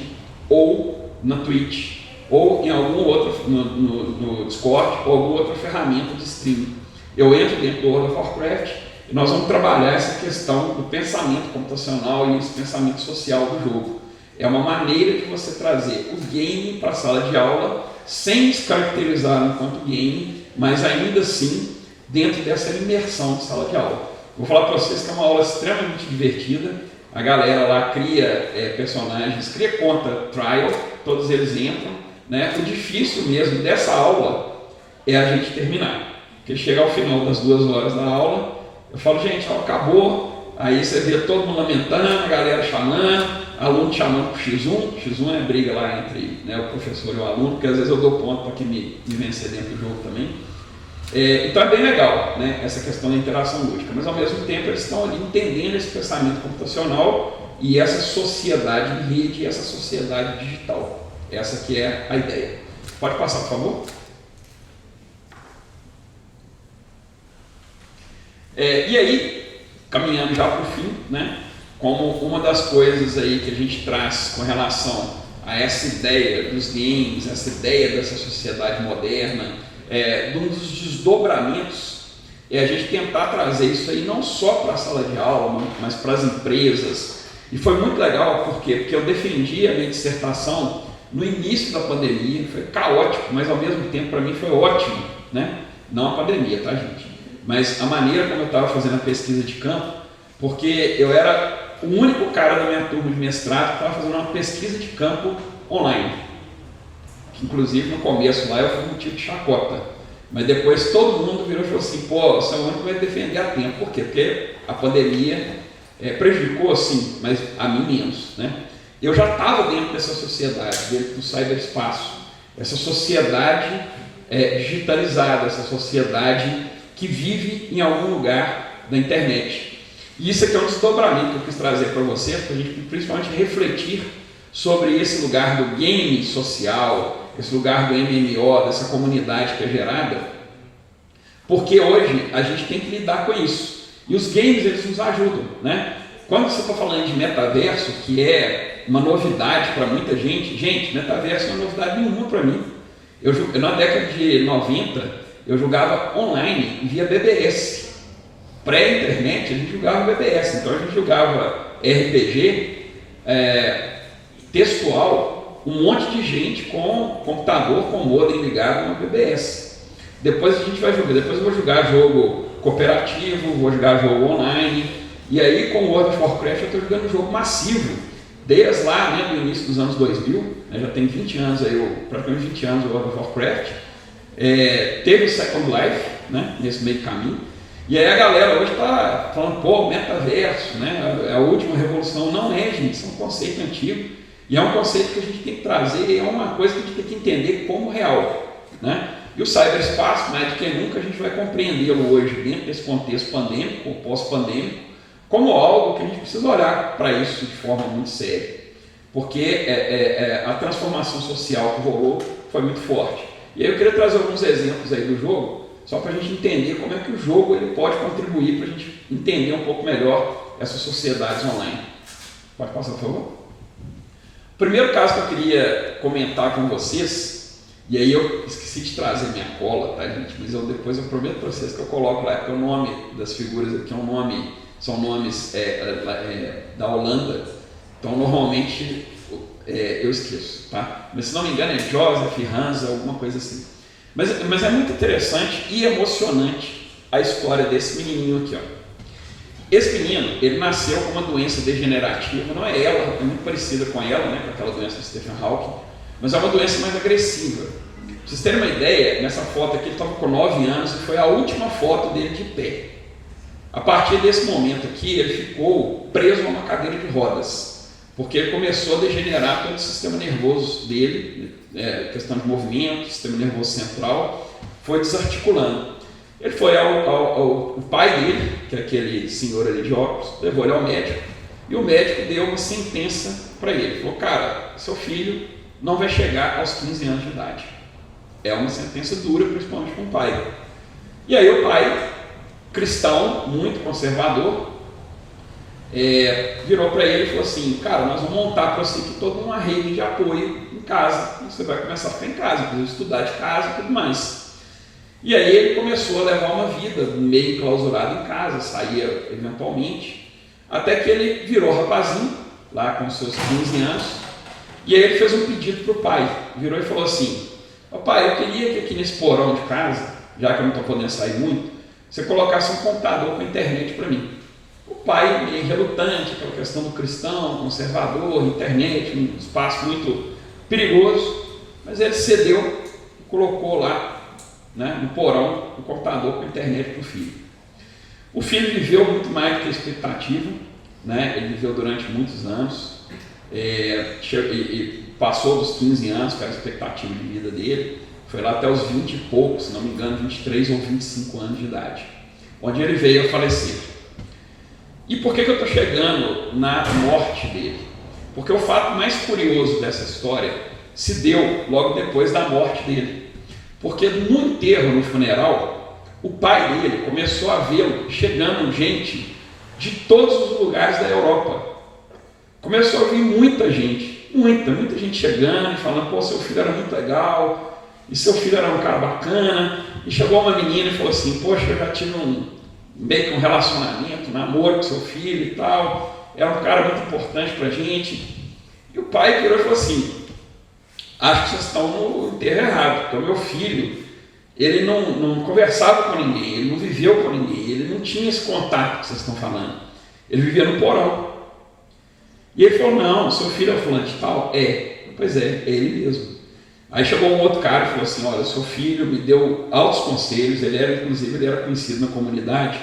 ou na Twitch, ou em algum outro, no Discord, ou alguma outra ferramenta de streaming. Eu entro dentro do World of Warcraft e nós vamos trabalhar essa questão do pensamento computacional e esse pensamento social do jogo. É uma maneira de você trazer o game para a sala de aula sem descaracterizar enquanto game, mas ainda assim dentro dessa imersão de sala de aula. Vou falar para vocês que é uma aula extremamente divertida. A galera lá cria personagens, cria conta trial, todos eles entram, né? O difícil mesmo dessa aula é a gente terminar. Porque chega ao final das 2 horas da aula, eu falo, gente, a aula acabou, aí você vê todo mundo lamentando, a galera chamando, aluno chamando para X1, X1 é briga lá entre, né, o professor e o aluno, porque às vezes eu dou ponto para que me vencer dentro do jogo também. Então é bem legal, né, essa questão da interação lúdica, mas ao mesmo tempo eles estão ali entendendo esse pensamento computacional e essa sociedade de rede e essa sociedade digital. Essa que é a ideia. Pode passar, por favor? E aí, caminhando já para o fim, né, como uma das coisas aí que a gente traz com relação a essa ideia dos games, essa ideia dessa sociedade moderna, um dos desdobramentos é a gente tentar trazer isso aí não só para a sala de aula, mas para as empresas. E foi muito legal, por quê? Porque eu defendi a minha dissertação no início da pandemia, foi caótico, mas ao mesmo tempo para mim foi ótimo, né? Não a pandemia, tá, gente? Mas a maneira como eu estava fazendo a pesquisa de campo, porque eu era o único cara da minha turma de mestrado que estava fazendo uma pesquisa de campo online. Inclusive no começo lá eu fui um tipo de chacota, mas depois todo mundo virou e falou assim, você é o único que vai defender a tempo. Por quê? Porque a pandemia prejudicou sim, mas a mim menos, né? Eu já estava dentro dessa sociedade, dentro do cyberespaço, essa sociedade digitalizada, essa sociedade que vive em algum lugar da internet. E isso aqui é um desdobramento que eu quis trazer para vocês, para a gente principalmente refletir sobre esse lugar do game social, esse lugar do MMO, dessa comunidade que é gerada, porque hoje a gente tem que lidar com isso. E os games, eles nos ajudam, né? Quando você está falando de metaverso, que é uma novidade para muita gente, metaverso não é novidade nenhuma para mim. Na década de 90, eu jogava online via BBS. Pré-internet, a gente jogava BBS, então a gente jogava RPG, textual, um monte de gente com computador, com modem ligado no BBS. Depois a gente vai jogar, depois eu vou jogar jogo cooperativo, vou jogar jogo online, e aí com o World of Warcraft eu estou jogando jogo massivo, desde lá, né, do início dos anos 2000, né, já tem 20 anos aí, praticamente 20 anos o World of Warcraft, teve o Second Life, né, nesse meio caminho, e aí a galera hoje está falando, metaverso, né, a última revolução. Não é, gente, isso é um conceito antigo, e é um conceito que a gente tem que trazer, é uma coisa que a gente tem que entender como real, né? E o cyberespaço, mais do que nunca, a gente vai compreendê-lo hoje, dentro desse contexto pandêmico ou pós-pandêmico, como algo que a gente precisa olhar para isso de forma muito séria, porque a transformação social que rolou foi muito forte. E aí eu queria trazer alguns exemplos aí do jogo, só para a gente entender como é que o jogo ele pode contribuir para a gente entender um pouco melhor essas sociedades online. Pode passar, por favor? O primeiro caso que eu queria comentar com vocês, e aí eu esqueci de trazer minha cola, tá, gente? Mas depois eu prometo para vocês que eu coloco lá, porque o nome das figuras aqui são nomes da Holanda, então normalmente eu esqueço, tá? Mas se não me engano é Joseph, Hansa, alguma coisa assim. Mas é muito interessante e emocionante a história desse menininho aqui, ó. Esse menino, ele nasceu com uma doença degenerativa, não é ela, é muito parecida com ela, né, com aquela doença de Stephen Hawking, mas é uma doença mais agressiva. Pra vocês terem uma ideia, nessa foto aqui ele estava com 9 anos e foi a última foto dele de pé. A partir desse momento aqui, ele ficou preso a uma cadeira de rodas, porque ele começou a degenerar todo o sistema nervoso dele, questão de movimento, sistema nervoso central, foi desarticulando. Ele foi ao pai dele, que é aquele senhor ali de óculos, levou ele ao médico, e o médico deu uma sentença para ele. Falou, cara, seu filho não vai chegar aos 15 anos de idade. É uma sentença dura, principalmente com o pai. E aí o pai, cristão, muito conservador, virou para ele e falou assim, cara, nós vamos montar para você aqui toda uma rede de apoio em casa. Você vai começar a ficar em casa, precisa estudar de casa e tudo mais. E aí ele começou a levar uma vida meio enclausurada em casa, saía eventualmente, até que ele virou rapazinho, lá com seus 15 anos, e aí ele fez um pedido para o pai, virou e falou assim, pai, eu queria que aqui nesse porão de casa, já que eu não estou podendo sair muito, você colocasse um computador com a internet para mim. O pai, meio relutante, aquela questão do cristão, conservador, internet, um espaço muito perigoso, mas ele cedeu e colocou lá, no porão, o computador com a internet para o filho. O filho viveu muito mais do que a expectativa, ele viveu durante muitos anos, e passou dos 15 anos, que era a expectativa de vida dele, foi lá até os 20 e poucos, se não me engano, 23 ou 25 anos de idade, onde ele veio a falecer. E por que eu estou chegando na morte dele? Porque o fato mais curioso dessa história se deu logo depois da morte dele. Porque no enterro, no funeral, o pai dele começou a vê-lo chegando gente de todos os lugares da Europa. Começou a vir muita gente chegando e falando, pô, seu filho era muito legal, e seu filho era um cara bacana. E chegou uma menina e falou assim, poxa, eu já tive meio que um relacionamento, um namoro com seu filho e tal, era um cara muito importante pra gente. E o pai virou e falou assim, acho que vocês estão no enterro errado, porque o meu filho, ele não conversava com ninguém, ele não viveu com ninguém, ele não tinha esse contato que vocês estão falando, ele vivia no porão. E ele falou, não, seu filho é fulano de tal? Pois é ele mesmo. Aí chegou um outro cara e falou assim, olha, seu filho me deu altos conselhos, ele era conhecido na comunidade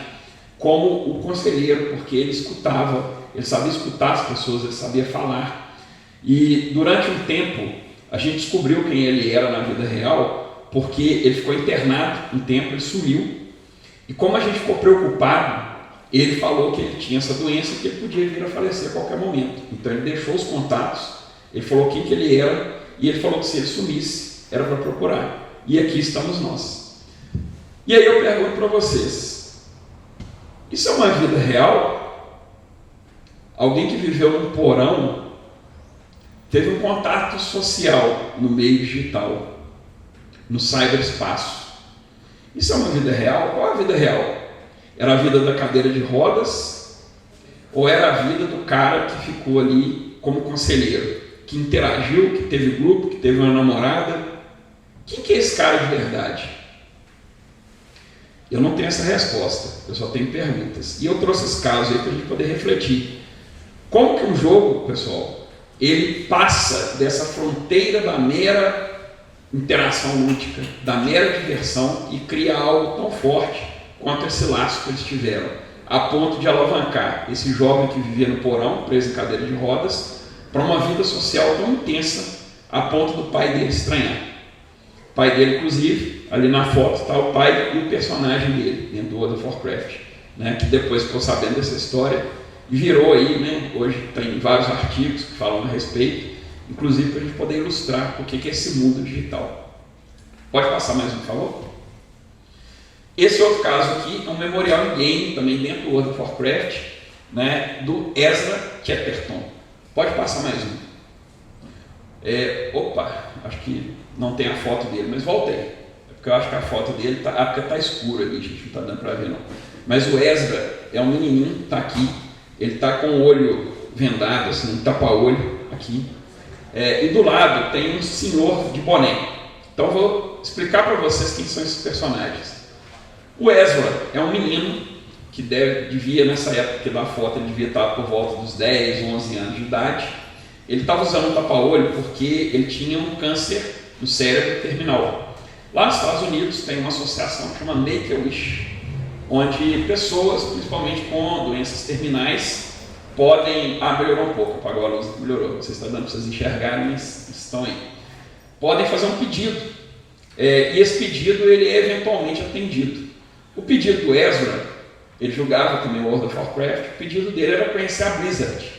como o conselheiro, porque ele escutava, ele sabia escutar as pessoas, ele sabia falar. E durante um tempo, a gente descobriu quem ele era na vida real, porque ele ficou internado um tempo, ele sumiu. E como a gente ficou preocupado, ele falou que ele tinha essa doença e que ele podia vir a falecer a qualquer momento. Então ele deixou os contatos, ele falou quem que ele era, e ele falou que se ele sumisse, era para procurar. E aqui estamos nós. E aí eu pergunto para vocês, isso é uma vida real? Alguém que viveu num porão, teve um contato social no meio digital, no cyberespaço. Isso é uma vida real? Qual é a vida real? Era a vida da cadeira de rodas? Ou era a vida do cara que ficou ali como conselheiro, que interagiu, que teve grupo, que teve uma namorada? Quem que é esse cara de verdade? Eu não tenho essa resposta, eu só tenho perguntas. E eu trouxe esse caso aí para a gente poder refletir. Como que um jogo, pessoal, ele passa dessa fronteira da mera interação lúdica, da mera diversão, e cria algo tão forte quanto esse laço que eles tiveram, a ponto de alavancar esse jovem que vivia no porão, preso em cadeira de rodas, para uma vida social tão intensa, a ponto do pai dele estranhar. O pai dele, inclusive, ali na foto está o pai e o personagem dele, dentro do World of Warcraft, que depois ficou sabendo dessa história e virou aí, hoje tem vários artigos que falam a respeito, inclusive para a gente poder ilustrar o que é esse mundo digital. Pode passar mais um, por favor? Esse outro caso aqui é um memorial em game, também dentro do World of Warcraft, do Ezra Chatterton. Pode passar mais um. Acho que não tem a foto dele, mas voltei. É porque eu acho que a foto dele está escura ali, gente, não está dando para ver não. Mas o Ezra é um menininho, está aqui, ele está com o olho vendado, assim, um tapa-olho aqui. E do lado tem um senhor de boné. Então eu vou explicar para vocês quem são esses personagens. O Ezra é um menino que devia, nessa época da foto, ele devia estar por volta dos 10, 11 anos de idade. Ele estava usando um tapa-olho porque ele tinha um câncer no cérebro terminal. Lá nos Estados Unidos tem uma associação que chama Make-A-Wish. onde pessoas, principalmente com doenças terminais, podem... melhorou um pouco, apagou a luz, melhorou, você está dando para vocês enxergarem, mas estão aí. Podem fazer um pedido, e esse pedido ele é eventualmente atendido. O pedido do Ezra, ele jogava também World of Warcraft, o pedido dele era conhecer a Blizzard,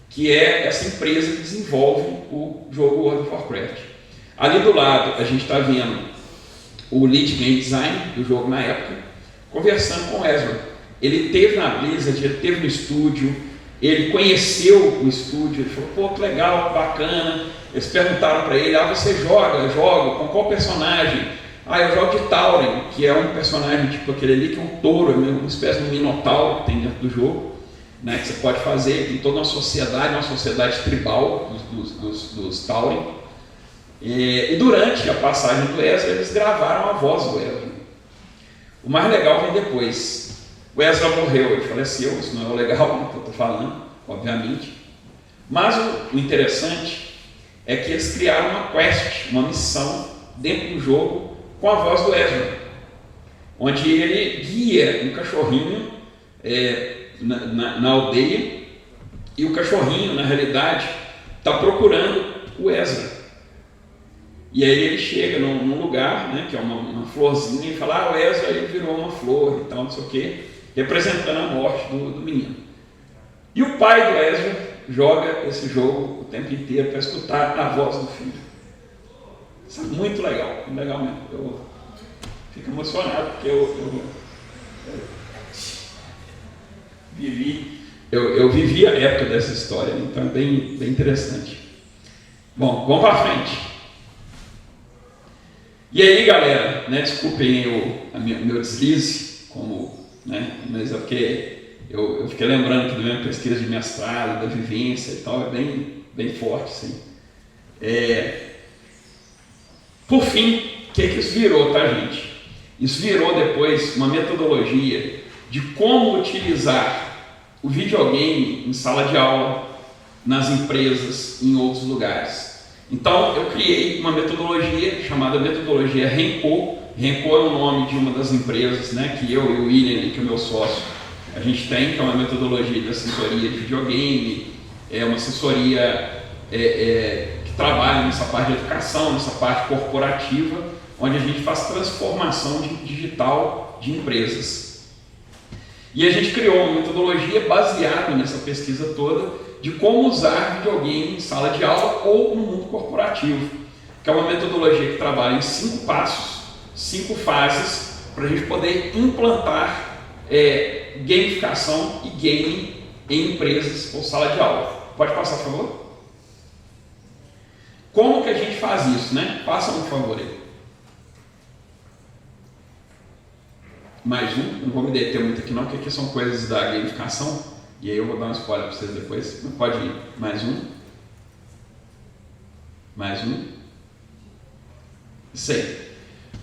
que é essa empresa que desenvolve o jogo World of Warcraft. Ali do lado a gente está vendo o lead game design do jogo na época, conversando com o Ezra. Ele esteve na Blizzard, ele esteve no estúdio, ele conheceu o estúdio, ele falou, pô, que legal, bacana. Eles perguntaram para ele, você joga? Eu jogo, com qual personagem? Eu jogo de Tauren, que é um personagem tipo aquele ali, que é um touro, uma espécie de minotauro que tem dentro do jogo, né, que você pode fazer em toda uma sociedade tribal dos Tauren. E durante a passagem do Ezra, eles gravaram a voz do Ezra. O mais legal vem depois. O Ezra morreu, ele faleceu, isso não é o legal que eu estou falando, obviamente. Mas o interessante é que eles criaram uma quest, uma missão dentro do jogo com a voz do Ezra, onde ele guia um cachorrinho na aldeia, e o cachorrinho, na realidade, está procurando o Ezra. E aí ele chega num lugar, né, que é uma florzinha, e fala, o Ezra ele virou uma flor e tal, não sei o quê, representando a morte do menino. E o pai do Ezra joga esse jogo o tempo inteiro para escutar a voz do filho. Isso é muito legal mesmo. Eu fico emocionado porque eu vivi a época dessa história, então é bem interessante. Bom, vamos para frente. E aí, galera, né, desculpem o meu deslize, mas é porque eu fiquei lembrando aqui da minha pesquisa de mestrado, da vivência e tal, é bem forte, sim. Por fim, o que isso virou, tá, gente? Isso virou depois uma metodologia de como utilizar o videogame em sala de aula, nas empresas, em outros lugares. Então, eu criei uma metodologia chamada metodologia Renko. Renko é o nome de uma das empresas, né, que eu e o William, que é o meu sócio, a gente tem, que é uma metodologia de assessoria de videogame, é uma assessoria que trabalha nessa parte de educação, nessa parte corporativa, onde a gente faz transformação digital de empresas. E a gente criou uma metodologia baseada nessa pesquisa toda de como usar videogame em sala de aula ou no mundo corporativo, que é uma metodologia que trabalha em 5 passos, 5 fases, para a gente poder implantar gamificação e gaming em empresas ou sala de aula. Pode passar, por favor? Como que a gente faz isso, né? Passa, por favor, aí. Mais um, não vou me deter muito aqui não, porque aqui são coisas da gamificação, e aí eu vou dar um spoiler para vocês depois. Pode ir, mais um. Mais um. Isso aí.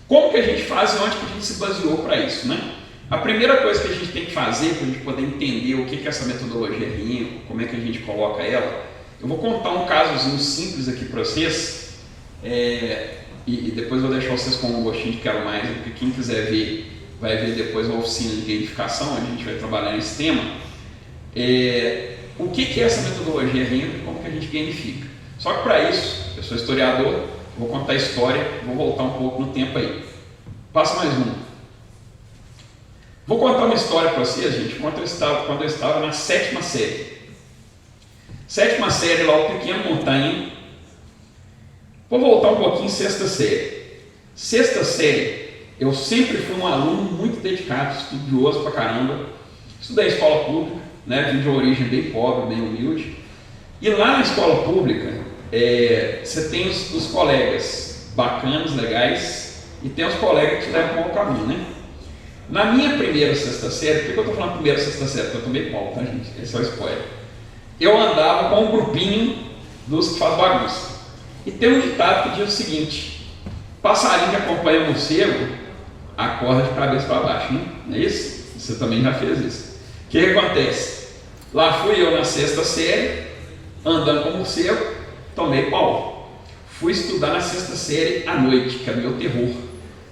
Como que a gente faz e onde que a gente se baseou para isso, né? A primeira coisa que a gente tem que fazer para a gente poder entender o que é essa metodologia RINCO, como é que a gente coloca ela, eu vou contar um casozinho simples aqui para vocês, e depois eu vou deixar vocês com um gostinho de quero mais, porque quem quiser ver, vai ver depois a oficina de gamificação, onde a gente vai trabalhar nesse tema. O que é essa metodologia RINCO e como que a gente gamifica? Só que para isso, eu sou historiador, vou contar a história, vou voltar um pouco no tempo aí. Passa mais um. Vou contar uma história para vocês, gente, quando eu estava na 7ª série. 7ª série, lá o Pequeno Montanha. Vou voltar um pouquinho, 6ª série. 6ª série, eu sempre fui um aluno muito dedicado, estudioso pra caramba. Estudei escola pública, né, vim de uma origem bem pobre, bem humilde. E lá na escola pública, você tem os colegas bacanas, legais, e tem os colegas que te levam para o caminho, né? Na minha primeira 6ª série, por que eu estou falando primeira 6ª série? Porque eu tomei pau, tá, gente? Esse é o spoiler. Eu andava com um grupinho dos que faz bagunça. E tem um ditado que diz o seguinte: passarinho que acompanha morcego, acorda de cabeça para baixo, né? Não é isso? Você também já fez isso. O que acontece? Lá fui eu na 6ª série, andando com morcego, tomei pau. Fui estudar na 6ª série à noite, que era o meu terror.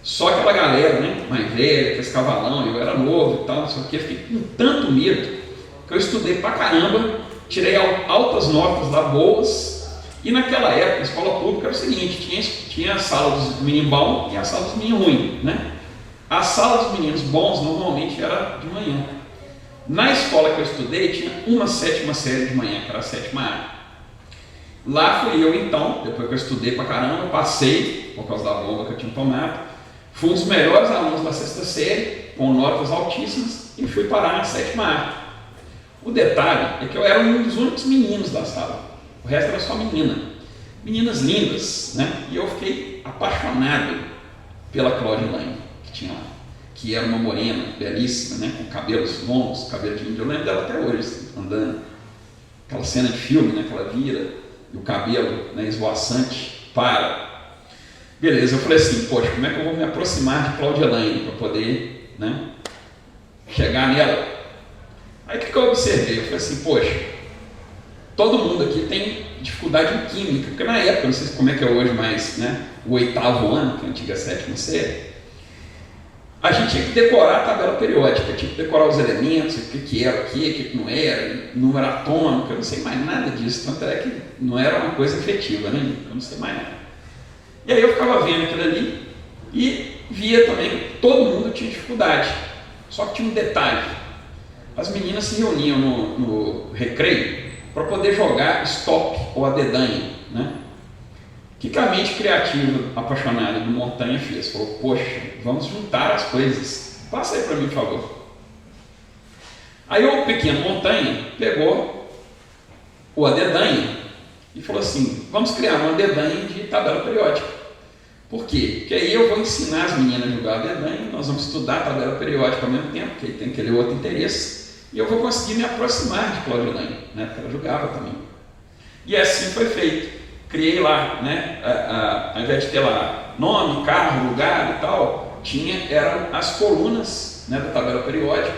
Só aquela galera, né, mais velha, que esse cavalão, eu era novo e tal, não sei o que, fiquei com tanto medo que eu estudei pra caramba, tirei altas notas lá, boas, e naquela época, a escola pública era o seguinte, tinha a sala dos meninos bons e a sala dos meninos ruins, né? A sala dos meninos bons normalmente era de manhã. Na escola que eu estudei, tinha uma 7ª série de manhã, que era a 7ª A. Lá fui eu então, depois que eu estudei pra caramba, passei, por causa da bomba que eu tinha tomado, fui um dos melhores alunos da 6ª série, com notas altíssimas, e fui parar na 7ª A. O detalhe é que eu era um dos únicos meninos da sala, o resto era só menina. Meninas lindas, né? E eu fiquei apaixonado pela Cláudia Elaine, que tinha lá, que era uma morena, belíssima, né? Com cabelos longos, cabelo de índio, eu lembro dela até hoje, andando. Aquela cena de filme, né? Que ela vira, e o cabelo, né, esvoaçante, para. Beleza, eu falei assim, poxa, como é que eu vou me aproximar de Cláudia Elaine para poder, né, chegar nela? Aí o que eu observei? Eu falei assim, poxa, todo mundo aqui tem dificuldade em química, porque na época, não sei como é que é hoje, mas, né, o 8º ano, que é a antiga 7ª série, a gente tinha que decorar a tabela periódica, tinha que decorar os elementos, o que era o que não era, número atômico, eu não sei mais nada disso, tanto é que não era uma coisa efetiva, né? Eu não sei mais nada. E aí eu ficava vendo aquilo ali e via também que todo mundo tinha dificuldade, só que tinha um detalhe, as meninas se reuniam no recreio para poder jogar stop ou a dedanha, né? O que a mente criativa, apaixonada do Montanha fez? Falou, poxa, vamos juntar as coisas. Passa aí para mim, por favor. Aí o pequeno Montanha pegou o adedanha e falou assim, vamos criar uma adedanha de tabela periódica. Por quê? Porque aí eu vou ensinar as meninas a jogar adedanha, nós vamos estudar a tabela periódica ao mesmo tempo, porque aí tem aquele outro interesse, e eu vou conseguir me aproximar de Cláudia Elaine, né? Porque ela jogava também. E assim foi feito. Criei lá, né, ao invés de ter lá nome, carro, lugar e tal, eram as colunas, né, da tabela periódica,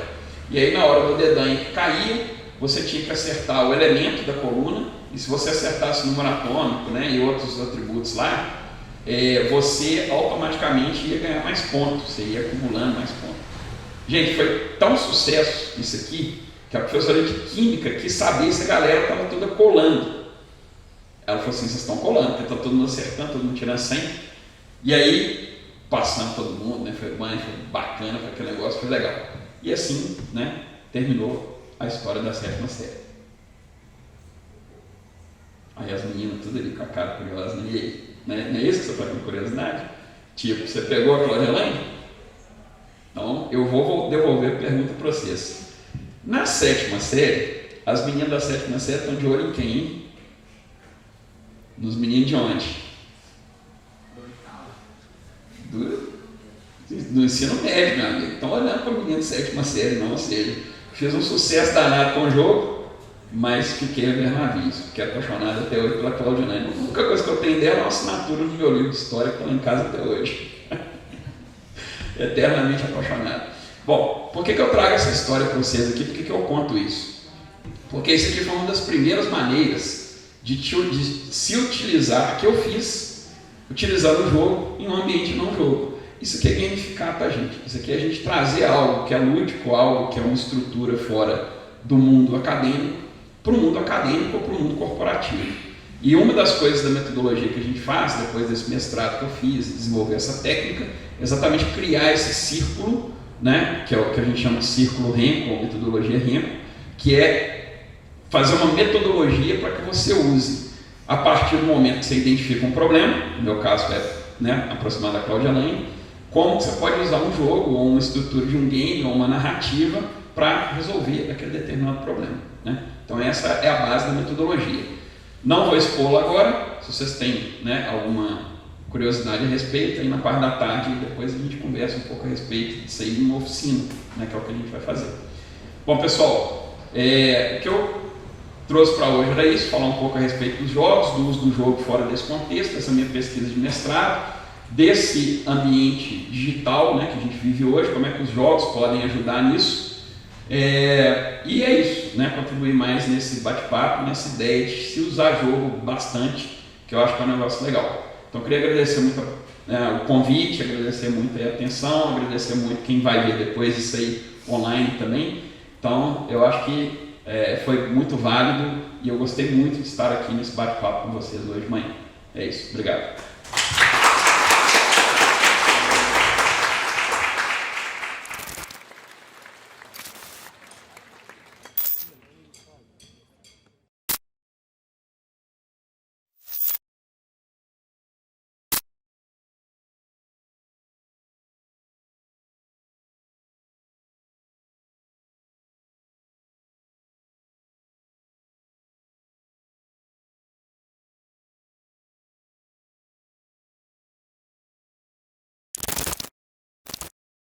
e aí na hora do dedanho que caía, você tinha que acertar o elemento da coluna, e se você acertasse o número atômico, né, e outros atributos lá, você automaticamente ia ganhar mais pontos, você ia acumulando mais pontos. Gente, foi tão sucesso isso aqui, que a professora de Química quis saber se a galera estava toda colando. Ela falou assim, vocês estão colando, porque está todo mundo acertando, todo mundo tirando 100. E aí, passando todo mundo, né, foi bom, foi bacana, foi aquele negócio, foi legal. E assim, né, terminou a história da 7ª série. Aí as meninas, tudo ali com a cara curiosa, né? E aí, né? Não é isso que você está com curiosidade? Tipo, você pegou a Cláudia Elaine? Então, eu vou devolver a pergunta para vocês. Na 7ª série, as meninas da 7ª série estão de olho em quem, hein? Nos meninos de onde? Do ensino médio, meu amigo. Estão olhando para o menino de 7ª série, não, ou seja, fiz um sucesso danado com o jogo, mas fiquei a ver navios, fiquei apaixonado até hoje pela Cláudia Elaine. A única coisa que eu tenho dela é uma assinatura no meu livro de história que está lá em casa até hoje. Eternamente apaixonado. Bom, por que eu trago essa história para vocês aqui? Por que eu conto isso? Porque isso aqui foi uma das primeiras maneiras de se utilizar, que eu fiz, utilizar o jogo em um ambiente não jogo. Isso aqui é gamificar para a gente. Isso aqui é a gente trazer algo que é lúdico, algo que é uma estrutura fora do mundo acadêmico, para o mundo acadêmico ou para o mundo corporativo. E uma das coisas da metodologia que a gente faz, depois desse mestrado que eu fiz, desenvolver essa técnica, é exatamente criar esse círculo, né, que é o que a gente chama de círculo Renko, ou metodologia Renko, que é fazer uma metodologia para que você use, a partir do momento que você identifica um problema, no meu caso é, né, aproximar da Cláudia Elaine, como você pode usar um jogo, ou uma estrutura de um game, ou uma narrativa, para resolver aquele determinado problema, né? Então essa é a base da metodologia. Não vou expô-lo agora, se vocês têm, né, alguma curiosidade a respeito, aí na parte da tarde depois a gente conversa um pouco a respeito disso aí numa oficina, né, que é o que a gente vai fazer. Bom, pessoal, o que eu trouxe para hoje era isso, falar um pouco a respeito dos jogos, do uso do jogo fora desse contexto, dessa minha pesquisa de mestrado, desse ambiente digital, né, que a gente vive hoje, como é que os jogos podem ajudar nisso. E é isso, né, contribuir mais nesse bate-papo, nessa ideia de se usar jogo bastante, que eu acho que é um negócio legal. Então eu queria agradecer muito o convite, agradecer muito a atenção, agradecer muito quem vai ver depois isso aí online também. Então, eu acho que foi muito válido e eu gostei muito de estar aqui nesse bate-papo com vocês hoje de manhã. É isso, obrigado.